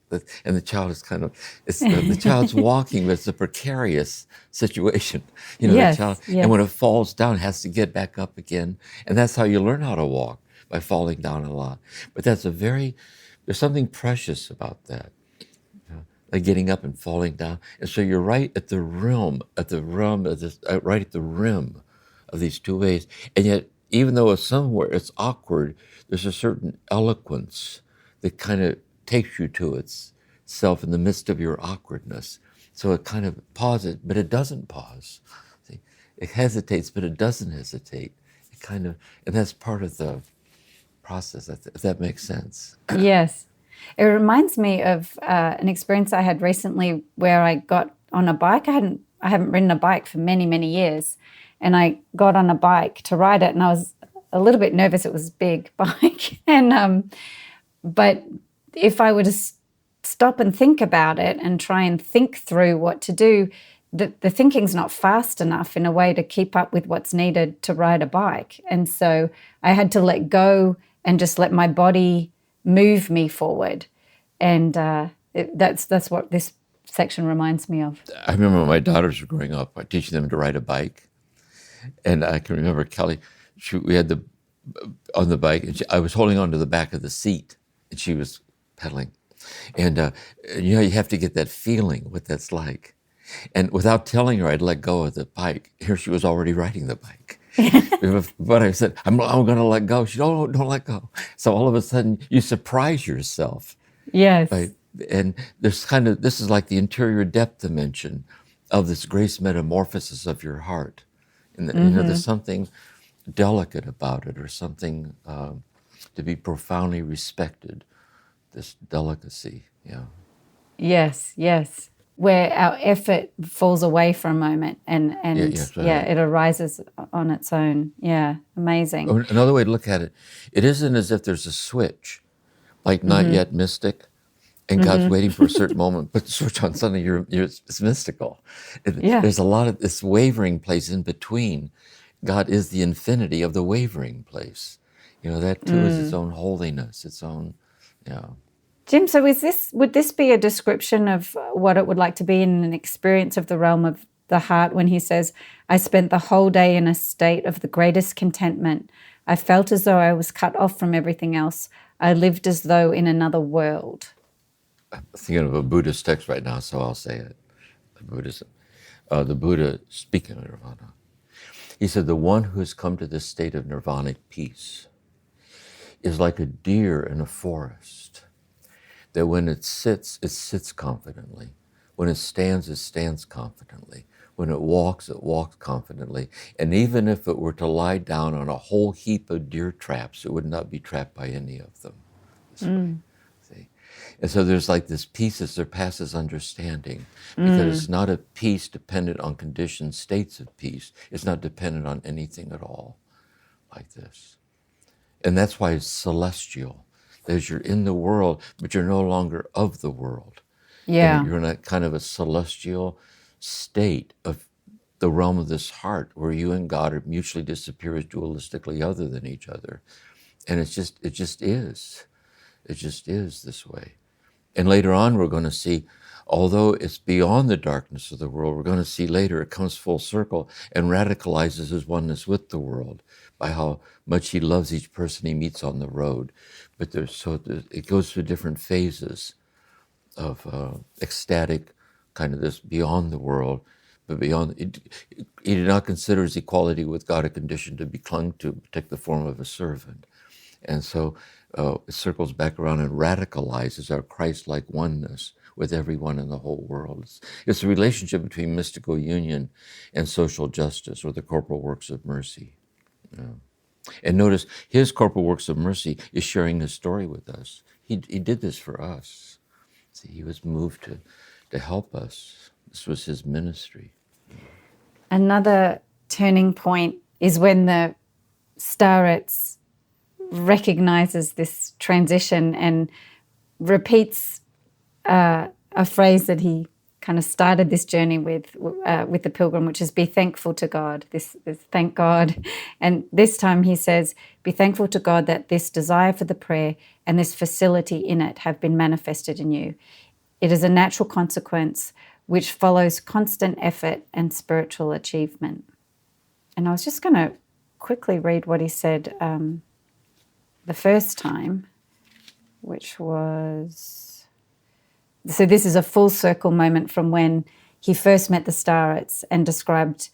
and the child is kind of, the child's walking, but it's a precarious situation. You know, Yes, the child, yes. and when it falls down, it has to get back up again. And that's how you learn how to walk, by falling down a lot. But there's something precious about that. Like getting up and falling down. And so you're right at the rim of these two ways. And yet, even though somewhere it's awkward, there's a certain eloquence that kind of takes you to itself in the midst of your awkwardness. So it kind of pauses, but it doesn't pause. See? It hesitates, but it doesn't hesitate. And that's part of the process, if that makes sense. Yes. It reminds me of an experience I had recently where I got on a bike. I haven't ridden a bike for many, many years, and I got on a bike to ride it, and I was a little bit nervous. It was a big bike, and but if I were to stop and think about it and try and think through what to do, the thinking's not fast enough in a way to keep up with what's needed to ride a bike. And so I had to let go and just let my body move me forward. And that's what this section reminds me of. I remember when my daughters were growing up, I teaching them to ride a bike. And I can remember Kelly, we had on the bike, and I was holding on to the back of the seat, and she was pedaling. And you have to get that feeling, what that's like. And without telling her I'd let go of the bike, here she was already riding the bike. But I said, I'm going to let go. She said, oh, don't let go. So all of a sudden, you surprise yourself. Yes. Right? And this is like the interior depth dimension of this grace metamorphosis of your heart. And there's something delicate about it, or something to be profoundly respected, this delicacy, yeah. Yes. Where our effort falls away for a moment and it arises on its own. Yeah, amazing. Another way to look at it, it isn't as if there's a switch, like not yet mystic, and God's waiting for a certain moment, put the switch on, suddenly it's mystical. There's a lot of this wavering place in between. God is the infinity of the wavering place. That too is its own holiness, its own, Jim, so would this be a description of what it would like to be in an experience of the realm of the heart when he says, I spent the whole day in a state of the greatest contentment. I felt as though I was cut off from everything else. I lived as though in another world. I'm thinking of a Buddhist text right now, so I'll say it. The Buddha speaking of nirvana. He said, the one who has come to this state of nirvanic peace is like a deer in a forest, that when it sits confidently. When it stands confidently. When it walks confidently. And even if it were to lie down on a whole heap of deer traps, it would not be trapped by any of them. See? And so there's like this peace that surpasses understanding, because it's not a peace dependent on conditioned states of peace. It's not dependent on anything at all like this. And that's why it's celestial. As you're in the world, but you're no longer of the world. Yeah. And you're in a kind of a celestial state of the realm of this heart, where you and God are mutually disappear as dualistically other than each other. And it just is. It just is this way. And later on, we're going to see, although it's beyond the darkness of the world, we're going to see later it comes full circle and radicalizes his oneness with the world by how much he loves each person he meets on the road. But it goes through different phases of ecstatic, kind of this beyond the world, but beyond. He did not consider his equality with God a condition to be clung to take the form of a servant. And so it circles back around and radicalizes our Christ-like oneness with everyone in the whole world. It's a relationship between mystical union and social justice, or the corporal works of mercy. And notice, his corporal works of mercy is sharing his story with us. He did this for us. See, he was moved to help us. This was his ministry. Another turning point is when the starets recognizes this transition and repeats a phrase that he kind of started this journey with the Pilgrim, which is be thankful to God. This thank God. And this time he says, be thankful to God that this desire for the prayer and this facility in it have been manifested in you. It is a natural consequence which follows constant effort and spiritual achievement. And I was just going to quickly read what he said the first time, which was... So this is a full circle moment from when he first met the starets and described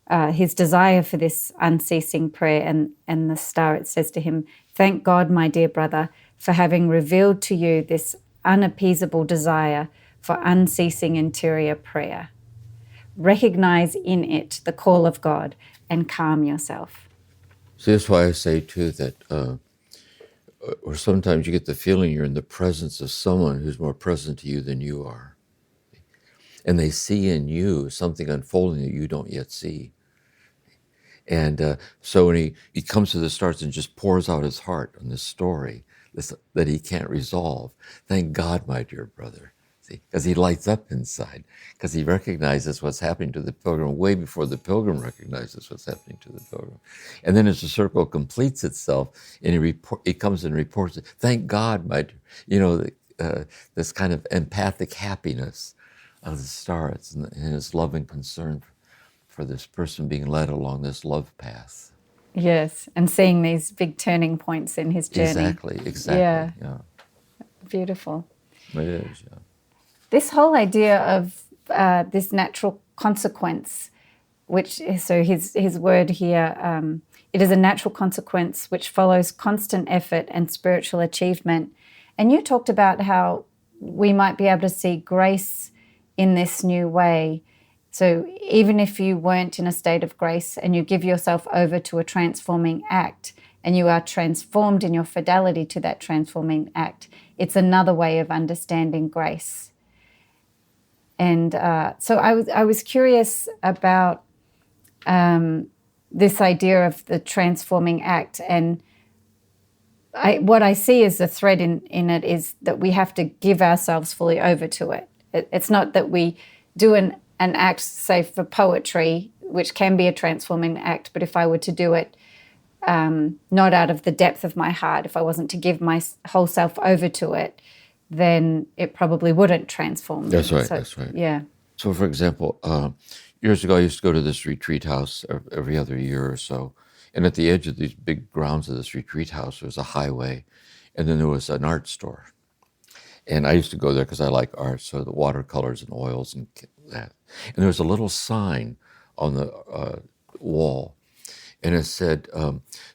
his desire for this unceasing prayer. And the staret says to him, thank God, my dear brother, for having revealed to you this unappeasable desire for unceasing interior prayer. Recognize in it the call of God and calm yourself. So that's why I say too that or sometimes you get the feeling you're in the presence of someone who's more present to you than you are. And they see in you something unfolding that you don't yet see. And so when he comes to the stars and just pours out his heart on this story that he can't resolve, thank God, my dear brother, see, because he lights up inside, because he recognizes what's happening to the pilgrim way before the pilgrim recognizes what's happening to the pilgrim. And then as the circle completes itself, and he comes and reports it, thank God, my dear, this kind of empathic happiness of the stars and his loving concern for this person being led along this love path. Yes, and seeing these big turning points in his journey. Exactly. Yeah. Beautiful. It is, yeah. This whole idea of this natural consequence, so his word here, it is a natural consequence which follows constant effort and spiritual achievement. And you talked about how we might be able to see grace in this new way. So even if you weren't in a state of grace and you give yourself over to a transforming act and you are transformed in your fidelity to that transforming act, it's another way of understanding grace. And so I was curious about this idea of the transforming act. And what I see as the thread in it is that we have to give ourselves fully over to it. It's not that we do an act, say, for poetry, which can be a transforming act, but if I were to do it not out of the depth of my heart, if I wasn't to give my whole self over to it, then it probably wouldn't transform me. That's right, So, that's right. Yeah. So, for example, years ago, I used to go to this retreat house every other year or so, and at the edge of these big grounds of this retreat house, there was a highway, and then there was an art store. And I used to go there because I like art, so the watercolors and oils and that. And there was a little sign on the wall, and it said,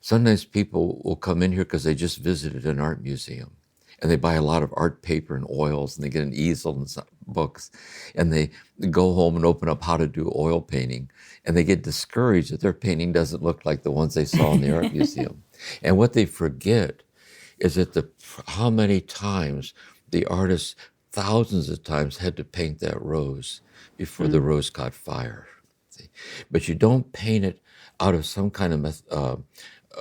sometimes people will come in here because they just visited an art museum, and they buy a lot of art paper and oils, and they get an easel and some books, and they go home and open up how to do oil painting, and they get discouraged that their painting doesn't look like the ones they saw in the art museum. And what they forget is that how many times the artist, thousands of times, had to paint that rose before the rose caught fire. See? But you don't paint it out of some kind of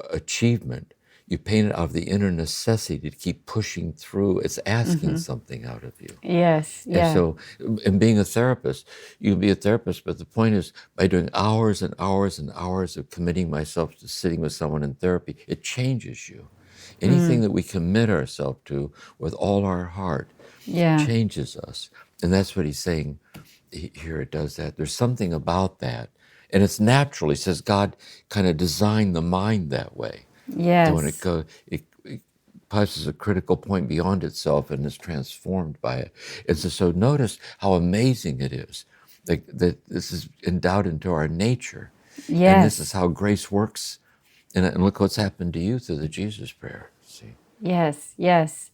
achievement. You paint it out of the inner necessity to keep pushing through. It's asking something out of you. Yes, yeah. And so, in being a therapist, you can be a therapist, but the point is, by doing hours and hours and hours of committing myself to sitting with someone in therapy, it changes you. Anything that we commit ourselves to with all our heart changes us. And that's what he's saying here. It does that. There's something about that. And it's natural. He says God kind of designed the mind that way. Yes. And when it passes a critical point beyond itself and is transformed by it. And so notice how amazing it is that this is endowed into our nature. Yes. And this is how grace works. And look what's happened to you through the Jesus prayer. See? Yes, yes.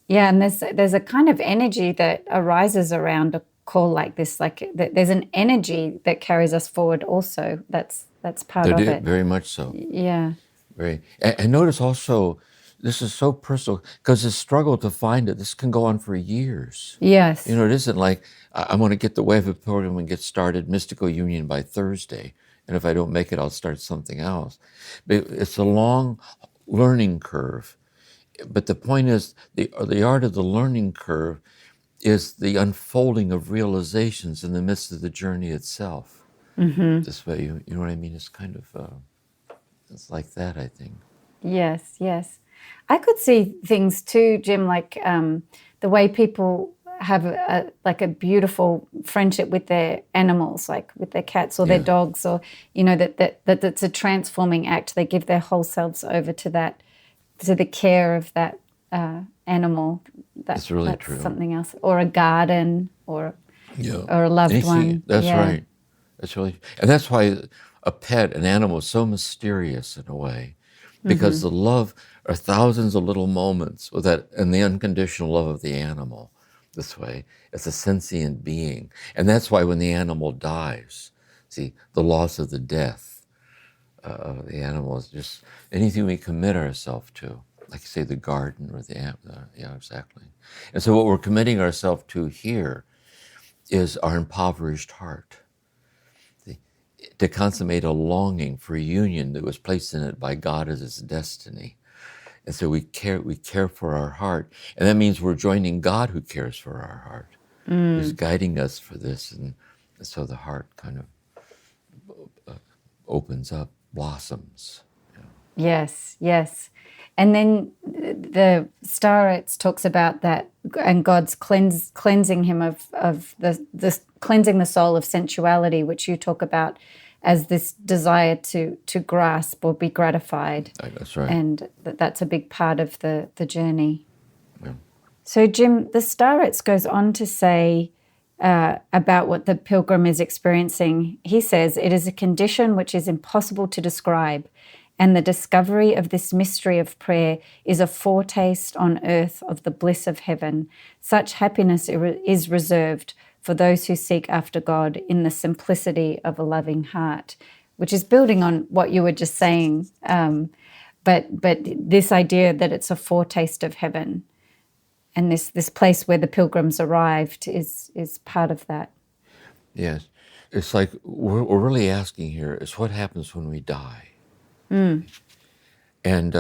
Yeah, and there's a kind of energy that arises around a call like this. Like there's an energy that carries us forward also. That's part of it. Very much so. Yeah. Very. And notice also, this is so personal, because the struggle to find it, this can go on for years. Yes. You know, it isn't like, I want to get the Way of a Pilgrim and get started, mystical union by Thursday. And if I don't make it, I'll start something else. But it's a long learning curve. But the point is, the art of the learning curve is the unfolding of realizations in the midst of the journey itself. This way, you know what I mean? It's kind of, it's like that, I think. Yes, yes. I could see things too, Jim, like the way people have a beautiful friendship with their animals, like with their cats or their dogs, or that it's a transforming act. They give their whole selves over to the care of that animal. That's really that's true. Something else, or a garden, or a loved one. That's right. That's really, and that's why a pet, an animal, is so mysterious in a way, because the love are thousands of little moments with that, and the unconditional love of the animal. This way, it's a sentient being. And that's why when the animal dies, see, the loss of the death of the animal is just anything we commit ourselves to. like you say, the garden or yeah, exactly. And so what we're committing ourselves to here is our impoverished heart, to consummate a longing for a union that was placed in it by God as its destiny. And so we care for our heart. And that means we're joining God who cares for our heart, who's guiding us for this. And so the heart kind of opens up, blossoms. Yes, yes. And then the Starets talks about that, and God's cleansing him of the cleansing the soul of sensuality, which you talk about as this desire to grasp or be gratified. That's right. And that's a big part of the journey. Yeah. So Jim, the Starets goes on to say about what the pilgrim is experiencing. He says, it is a condition which is impossible to describe, and the discovery of this mystery of prayer is a foretaste on earth of the bliss of heaven. Such happiness is reserved for those who seek after God in the simplicity of a loving heart, which is building on what you were just saying. But this idea that it's a foretaste of heaven, and this place where the pilgrims arrived is part of that. Yes. It's like we're really asking here is what happens when we die? And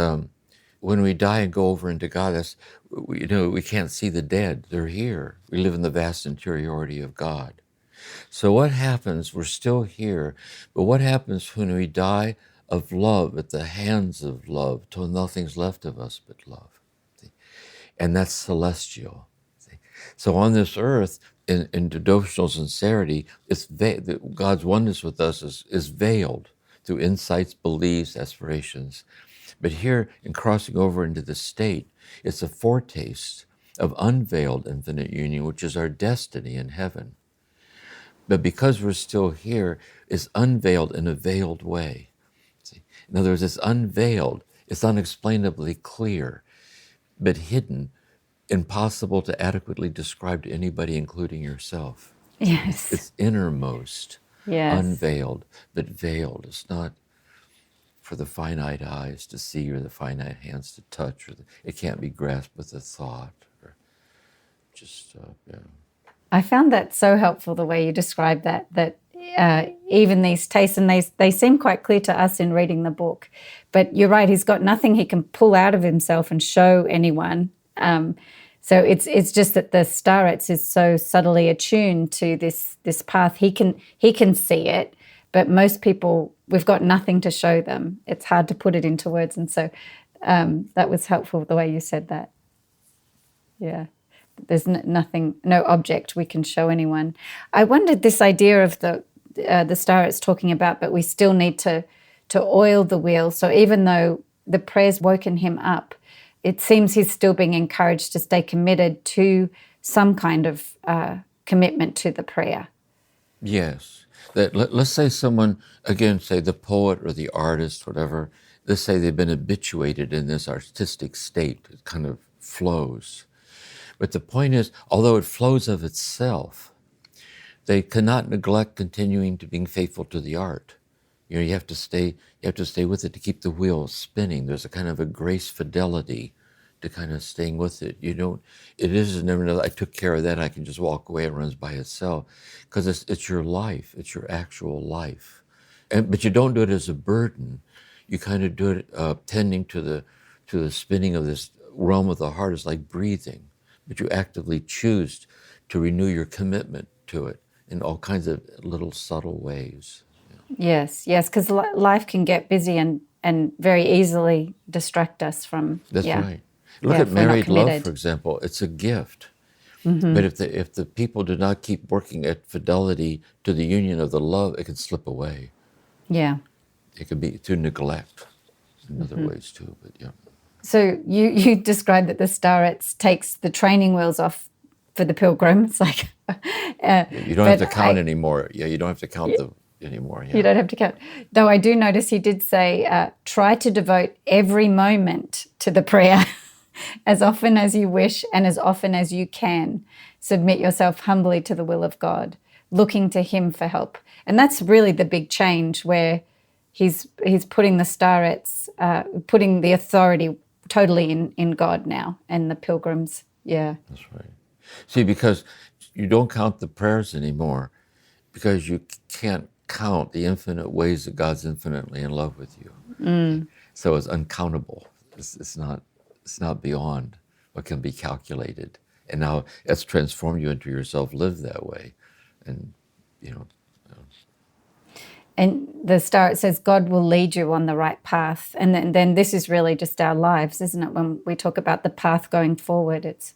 when we die and go over into God, we can't see the dead. They're here. We live in the vast interiority of God. So what happens? We're still here, but what happens when we die of love at the hands of love till nothing's left of us but love? See? And that's celestial. See? So on this earth, in devotional sincerity, God's oneness with us is veiled through insights, beliefs, aspirations. But here, in crossing over into the state, it's a foretaste of unveiled infinite union, which is our destiny in heaven. But because we're still here, it's unveiled in a veiled way. See? In other words, it's unveiled, it's unexplainably clear, but hidden, impossible to adequately describe to anybody, including yourself. Yes. It's innermost. Yes. Unveiled, but veiled. It's not for the finite eyes to see or the finite hands to touch. It can't be grasped with a thought. Or just, yeah. I found that so helpful, the way you described that even these tastes, and they seem quite clear to us in reading the book, but you're right, he's got nothing he can pull out of himself and show anyone. So it's just that the Starets is so subtly attuned to this path. He can see it, but most people, we've got nothing to show them. It's hard to put it into words, and so that was helpful the way you said that. Yeah, there's nothing, no object we can show anyone. I wondered this idea of the Starets talking about, but we still need to oil the wheel. So even though the prayer's woken him up, it seems he's still being encouraged to stay committed to some kind of commitment to the prayer. Yes. Let's say someone, again, say the poet or the artist, whatever, let's say they've been habituated in this artistic state. It kind of flows. But the point is, although it flows of itself, they cannot neglect continuing to being faithful to the art. You have to stay with it to keep the wheel spinning. There's a kind of a grace fidelity to kind of staying with it. It is never, I took care of that, I can just walk away, it runs by itself. Because it's your life, it's your actual life. But you don't do it as a burden. You kind of do it tending to the spinning of this realm of the heart. Is like breathing. But you actively choose to renew your commitment to it in all kinds of little subtle ways. Yes, because life can get busy and very easily distract us from. That's right. Look at married love, for example. It's a gift. Mm-hmm. But if the people do not keep working at fidelity to the union of the love, it can slip away. Yeah. It could be to neglect in other ways too. But yeah. So you described that the Starets takes the training wheels off for the pilgrim. It's like you don't have to count anymore. Yeah, you don't have to count anymore. Yeah. You don't have to count. Though I do notice he did say, try to devote every moment to the prayer as often as you wish and as often as you can. Submit yourself humbly to the will of God, looking to him for help. And that's really the big change, where he's putting the Starets, putting the authority totally in God now, and the pilgrims, yeah. That's right. See, because you don't count the prayers anymore, because you can't count the infinite ways that God's infinitely in love with you. So it's uncountable. It's not beyond what can be calculated. And now it's transformed you into yourself, live that way. And, you know. And the star, it says, God will lead you on the right path. And then this is really just our lives, isn't it? When we talk about the path going forward, it's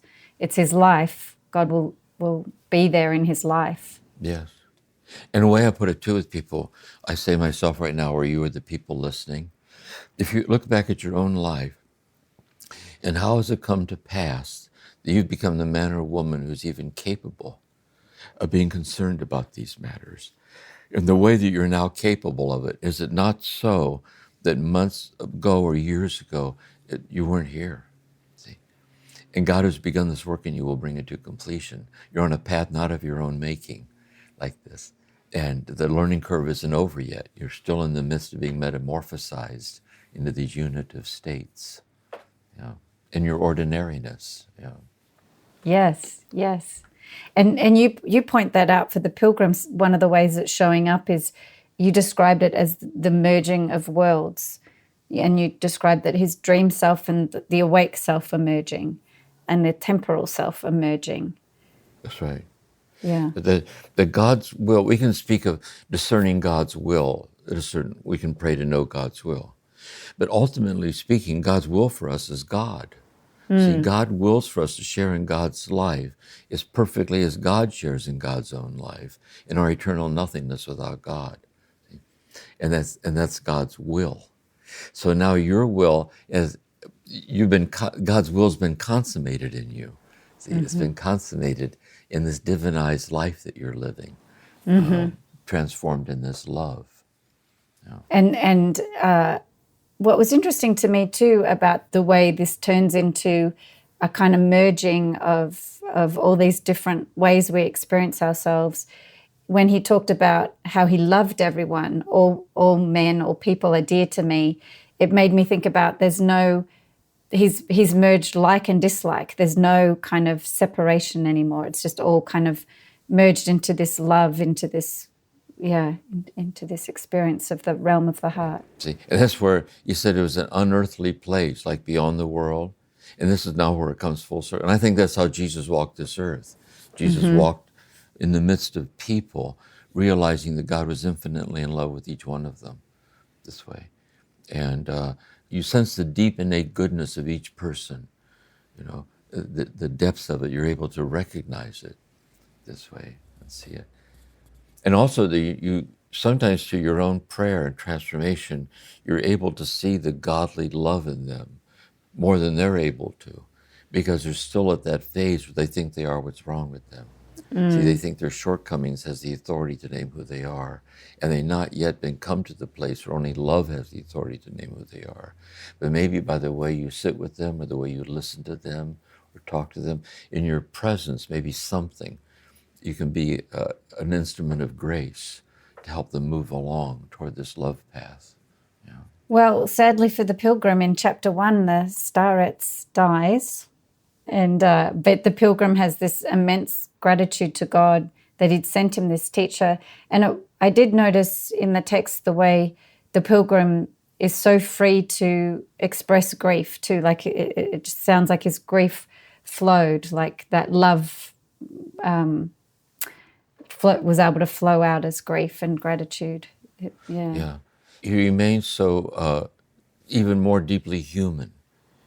his life. God will be there in his life. Yes. And the way I put it too with people, I say myself right now, or you are the people listening, if you look back at your own life, and how has it come to pass that you've become the man or woman who's even capable of being concerned about these matters? And the way that you're now capable of it, is it not so that months ago or years ago, you weren't here? See? And God has begun this work and you will bring it to completion. You're on a path not of your own making, like this. And the learning curve isn't over yet. You're still in the midst of being metamorphosized into these unitive states, in your ordinariness. Yes, yes. And you point that out for the pilgrims. One of the ways it's showing up is you described it as the merging of worlds. And you described that his dream self and the awake self are merging and the temporal self are merging. That's right. Yeah. The God's will, we can speak of discerning God's will. We can pray to know God's will. But ultimately speaking, God's will for us is God. See, God wills for us to share in God's life as perfectly as God shares in God's own life, in our eternal nothingness without God. See? And that's God's will. So now your will, God's will's been consummated in you. See, it's been consummated in this divinized life that you're living, transformed in this love. And what was interesting to me too about the way this turns into a kind of merging of all these different ways we experience ourselves, when he talked about how he loved everyone, all men, all people are dear to me, it made me think about he's merged like and dislike. There's no kind of separation anymore. It's just all kind of merged into this love, into this experience of the realm of the heart. See, and that's where you said it was an unearthly place, like beyond the world. And this is now where it comes full circle. And I think that's how Jesus walked this earth. Jesus walked in the midst of people, realizing that God was infinitely in love with each one of them this way. And you sense the deep innate goodness of each person, the depths of it. You're able to recognize it this way and see it. And also, you sometimes through your own prayer and transformation, you're able to see the godly love in them more than they're able to, because they're still at that phase where they think they are what's wrong with them. See, they think their shortcomings has the authority to name who they are, and they've not yet come to the place where only love has the authority to name who they are. But maybe by the way you sit with them, or the way you listen to them, or talk to them, in your presence, maybe something, you can be an instrument of grace to help them move along toward this love path. Well, sadly for the pilgrim, in chapter 1, the starets dies, but the pilgrim has this immense gratitude to God that he'd sent him this teacher. And I did notice in the text the way the pilgrim is so free to express grief too. Like it just sounds like his grief flowed, like that love was able to flow out as grief and gratitude. Yeah. He remains so even more deeply human.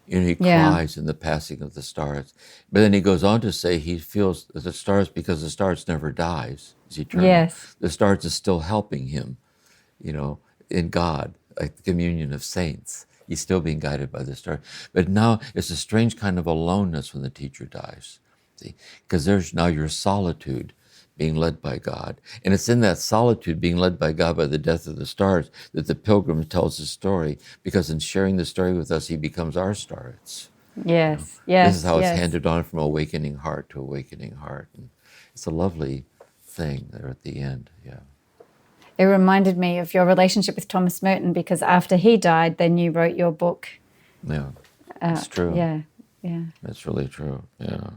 He cries in the passing of the stars. But then he goes on to say he feels that the stars, because the stars never dies, is eternal. Yes. The stars is still helping him, in God, like the communion of saints. He's still being guided by the stars. But now it's a strange kind of aloneness when the teacher dies. See, because there's now your solitude being led by God. And it's in that solitude, being led by God by the death of the stars, that the pilgrim tells his story, because in sharing the story with us, he becomes our starets. Yes, This is how it's handed on from awakening heart to awakening heart. And it's a lovely thing there at the end, It reminded me of your relationship with Thomas Merton, because after he died, then you wrote your book. Yeah. It's true. Yeah. That's really true. Yeah.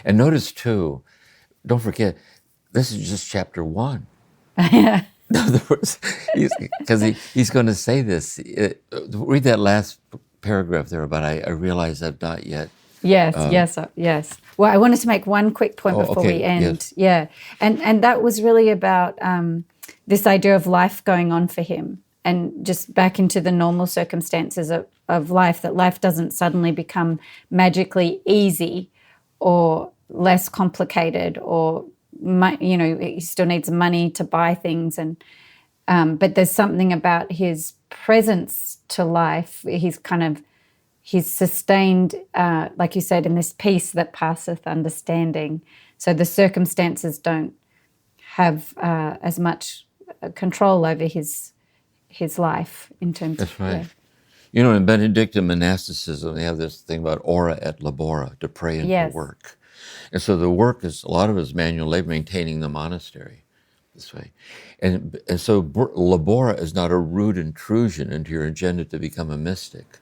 And notice too, don't forget, this is just chapter 1. Yeah. In other words, because he's going to say this. Read that last paragraph there about I realize I've not yet. Yes. Well, I wanted to make one quick point before we end. Yes. Yeah, and that was really about this idea of life going on for him, and just back into the normal circumstances of life. That life doesn't suddenly become magically easy or less complicated, or he still needs money to buy things, and but there's something about his presence to life. He's sustained, like you said, in this peace that passeth understanding. So the circumstances don't have as much control over his life in terms That's of... right. Yeah. You know, in Benedictine monasticism, they have this thing about ora et labora, to pray and to work. And so the work is, a lot of it is manual labor, maintaining the monastery this way. And so labora is not a rude intrusion into your agenda to become a mystic.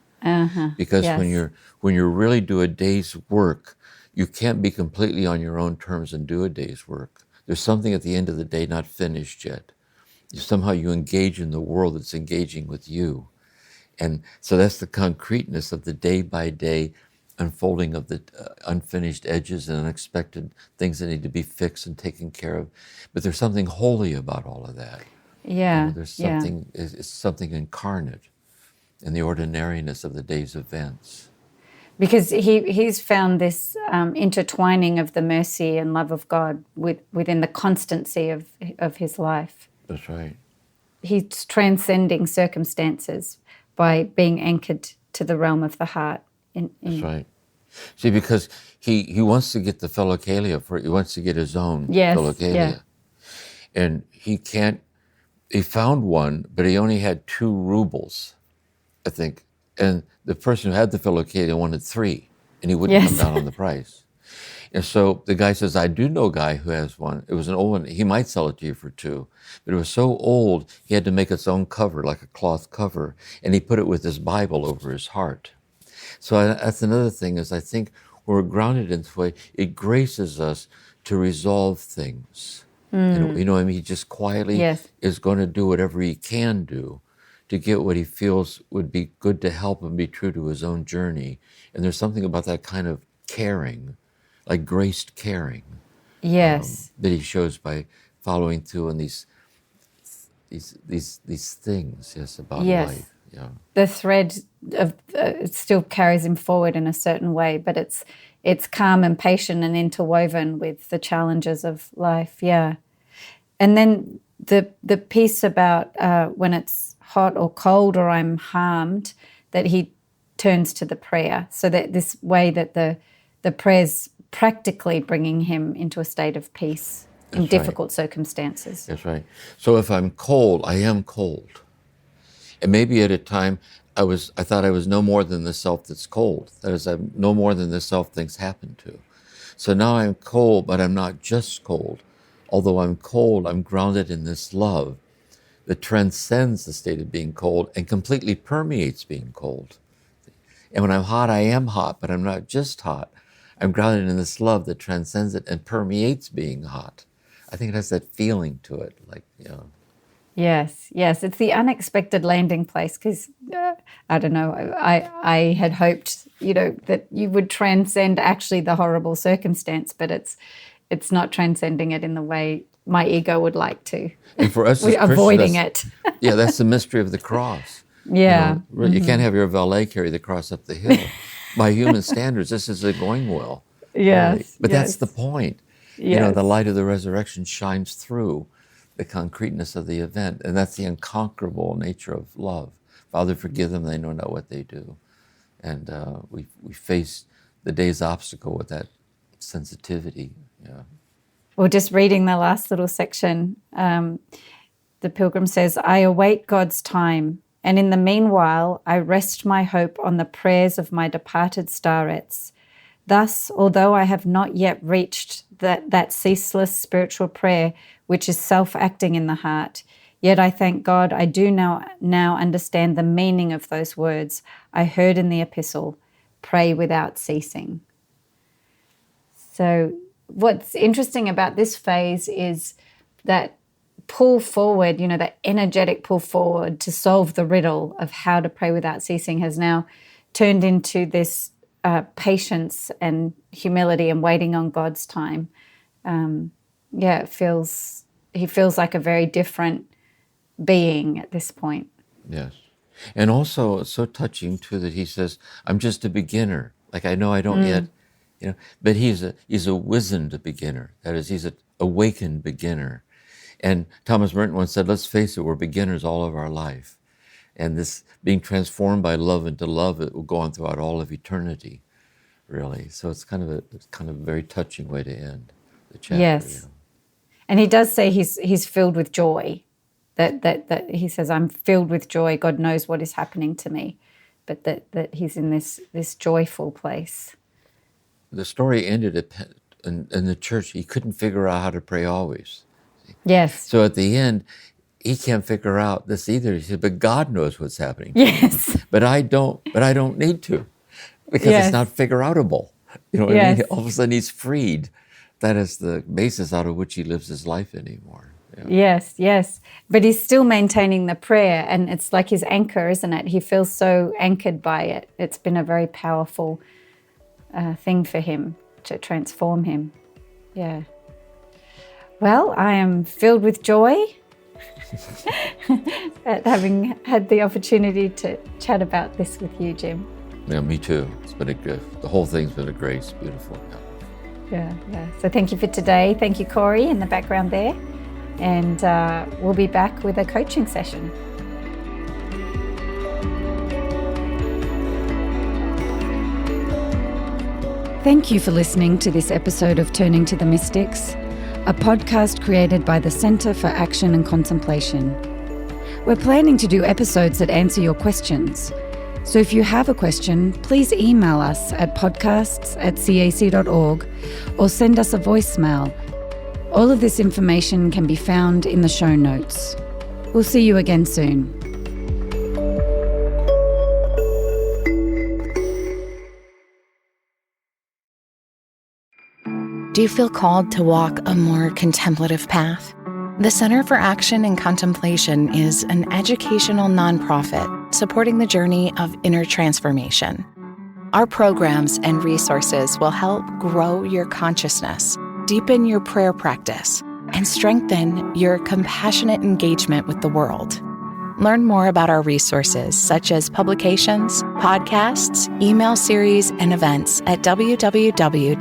Because when you really do a day's work, you can't be completely on your own terms and do a day's work. There's something at the end of the day not finished yet. Somehow you engage in the world that's engaging with you. And so that's the concreteness of the day-by-day unfolding of the unfinished edges and unexpected things that need to be fixed and taken care of. But there's something holy about all of that. Yeah. There's something, it's something incarnate in the ordinariness of the day's events. Because he's found this intertwining of the mercy and love of God within the constancy of his life. That's right. He's transcending circumstances by being anchored to the realm of the heart. That's right. See, because he wants to get the philokalia, he wants to get his own philokalia. Yeah. And he found one, but he only had 2 rubles, I think. And the person who had the philokalia wanted 3, and he wouldn't come down on the price. And so the guy says, I do know a guy who has one. It was an old one. He might sell it to you for 2. But it was so old, he had to make its own cover, like a cloth cover. And he put it with his Bible over his heart. So that's another thing, is I think when we're grounded in this way, it graces us to resolve things. And, you know what I mean? He just quietly is going to do whatever he can do to get what he feels would be good to help him be true to his own journey. And there's something about that kind of caring, like graced caring, that he shows by following through on these things, about life. Yeah. The thread of it still carries him forward in a certain way, but it's calm and patient and interwoven with the challenges of life. Yeah, and then the piece about when it's hot or cold or I'm harmed, that he turns to the prayer. So that this way that the prayer's practically bringing him into a state of peace in difficult circumstances. That's right. So if I'm cold, I am cold. And maybe at a time I thought I was no more than the self that's cold. That is, I'm no more than the self things happen to. So now I'm cold, but I'm not just cold. Although I'm cold, I'm grounded in this love that transcends the state of being cold and completely permeates being cold. And when I'm hot, I am hot, but I'm not just hot. I'm grounded in this love that transcends it and permeates being hot. I think it has that feeling to it, like, Yes, it's the unexpected landing place, because I don't know, I had hoped, that you would transcend actually the horrible circumstance, but it's not transcending it in the way my ego would like to. And for us, we're avoiding it. Yeah, that's the mystery of the cross. Yeah. You can't have your valet carry the cross up the hill. By human standards, this isn't going well. Yes. Really. But that's the point. Yes. The light of the resurrection shines through the concreteness of the event, and that's the unconquerable nature of love. Father, forgive them, they know not what they do. And we face the day's obstacle with that sensitivity. Yeah. Well, just reading the last little section, the Pilgrim says, I await God's time, and in the meanwhile I rest my hope on the prayers of my departed starets. Thus, although I have not yet reached that ceaseless spiritual prayer which is self-acting in the heart, yet I thank God I do now understand the meaning of those words I heard in the epistle. pray without ceasing. So what's interesting about this phase is that pull forward, that energetic pull forward to solve the riddle of how to pray without ceasing has now turned into this patience and humility and waiting on God's time. He feels like a very different being at this point. Yes. And also it's so touching too that he says, I'm just a beginner. Like I know I don't yet, but he's a wizened beginner. That is, he's an awakened beginner. And Thomas Merton once said, let's face it, we're beginners all of our life. And this being transformed by love into love, it will go on throughout all of eternity, really. So it's kind of a very touching way to end the chapter. Yes. And he does say he's filled with joy. That he says, I'm filled with joy. God knows what is happening to me. But that he's in this joyful place. The story ended in the church. He couldn't figure out how to pray always. Yes. So at the end, he can't figure out this either. He said, but God knows what's happening. Yes. But I don't need to, because it's not figure outable. What I mean? All of a sudden he's freed. That is the basis out of which he lives his life anymore. Yeah. Yes. But he's still maintaining the prayer, and it's like his anchor, isn't it? He feels so anchored by it. It's been a very powerful thing for him to transform him. Yeah. Well, I am filled with joy at having had the opportunity to chat about this with you, Jim. Yeah, me too. It's been a gift. The whole thing's been a grace. Beautiful. Yeah. So thank you for today. Thank you, Corey, in the background there. And we'll be back with a coaching session. Thank you for listening to this episode of Turning to the Mystics, a podcast created by the Center for Action and Contemplation. We're planning to do episodes that answer your questions. So if you have a question, please email us at podcasts@cac.org or send us a voicemail. All of this information can be found in the show notes. We'll see you again soon. Do you feel called to walk a more contemplative path? The Center for Action and Contemplation is an educational nonprofit supporting the journey of inner transformation. Our programs and resources will help grow your consciousness, deepen your prayer practice, and strengthen your compassionate engagement with the world. Learn more about our resources, such as publications, podcasts, email series, and events at www.cac.org.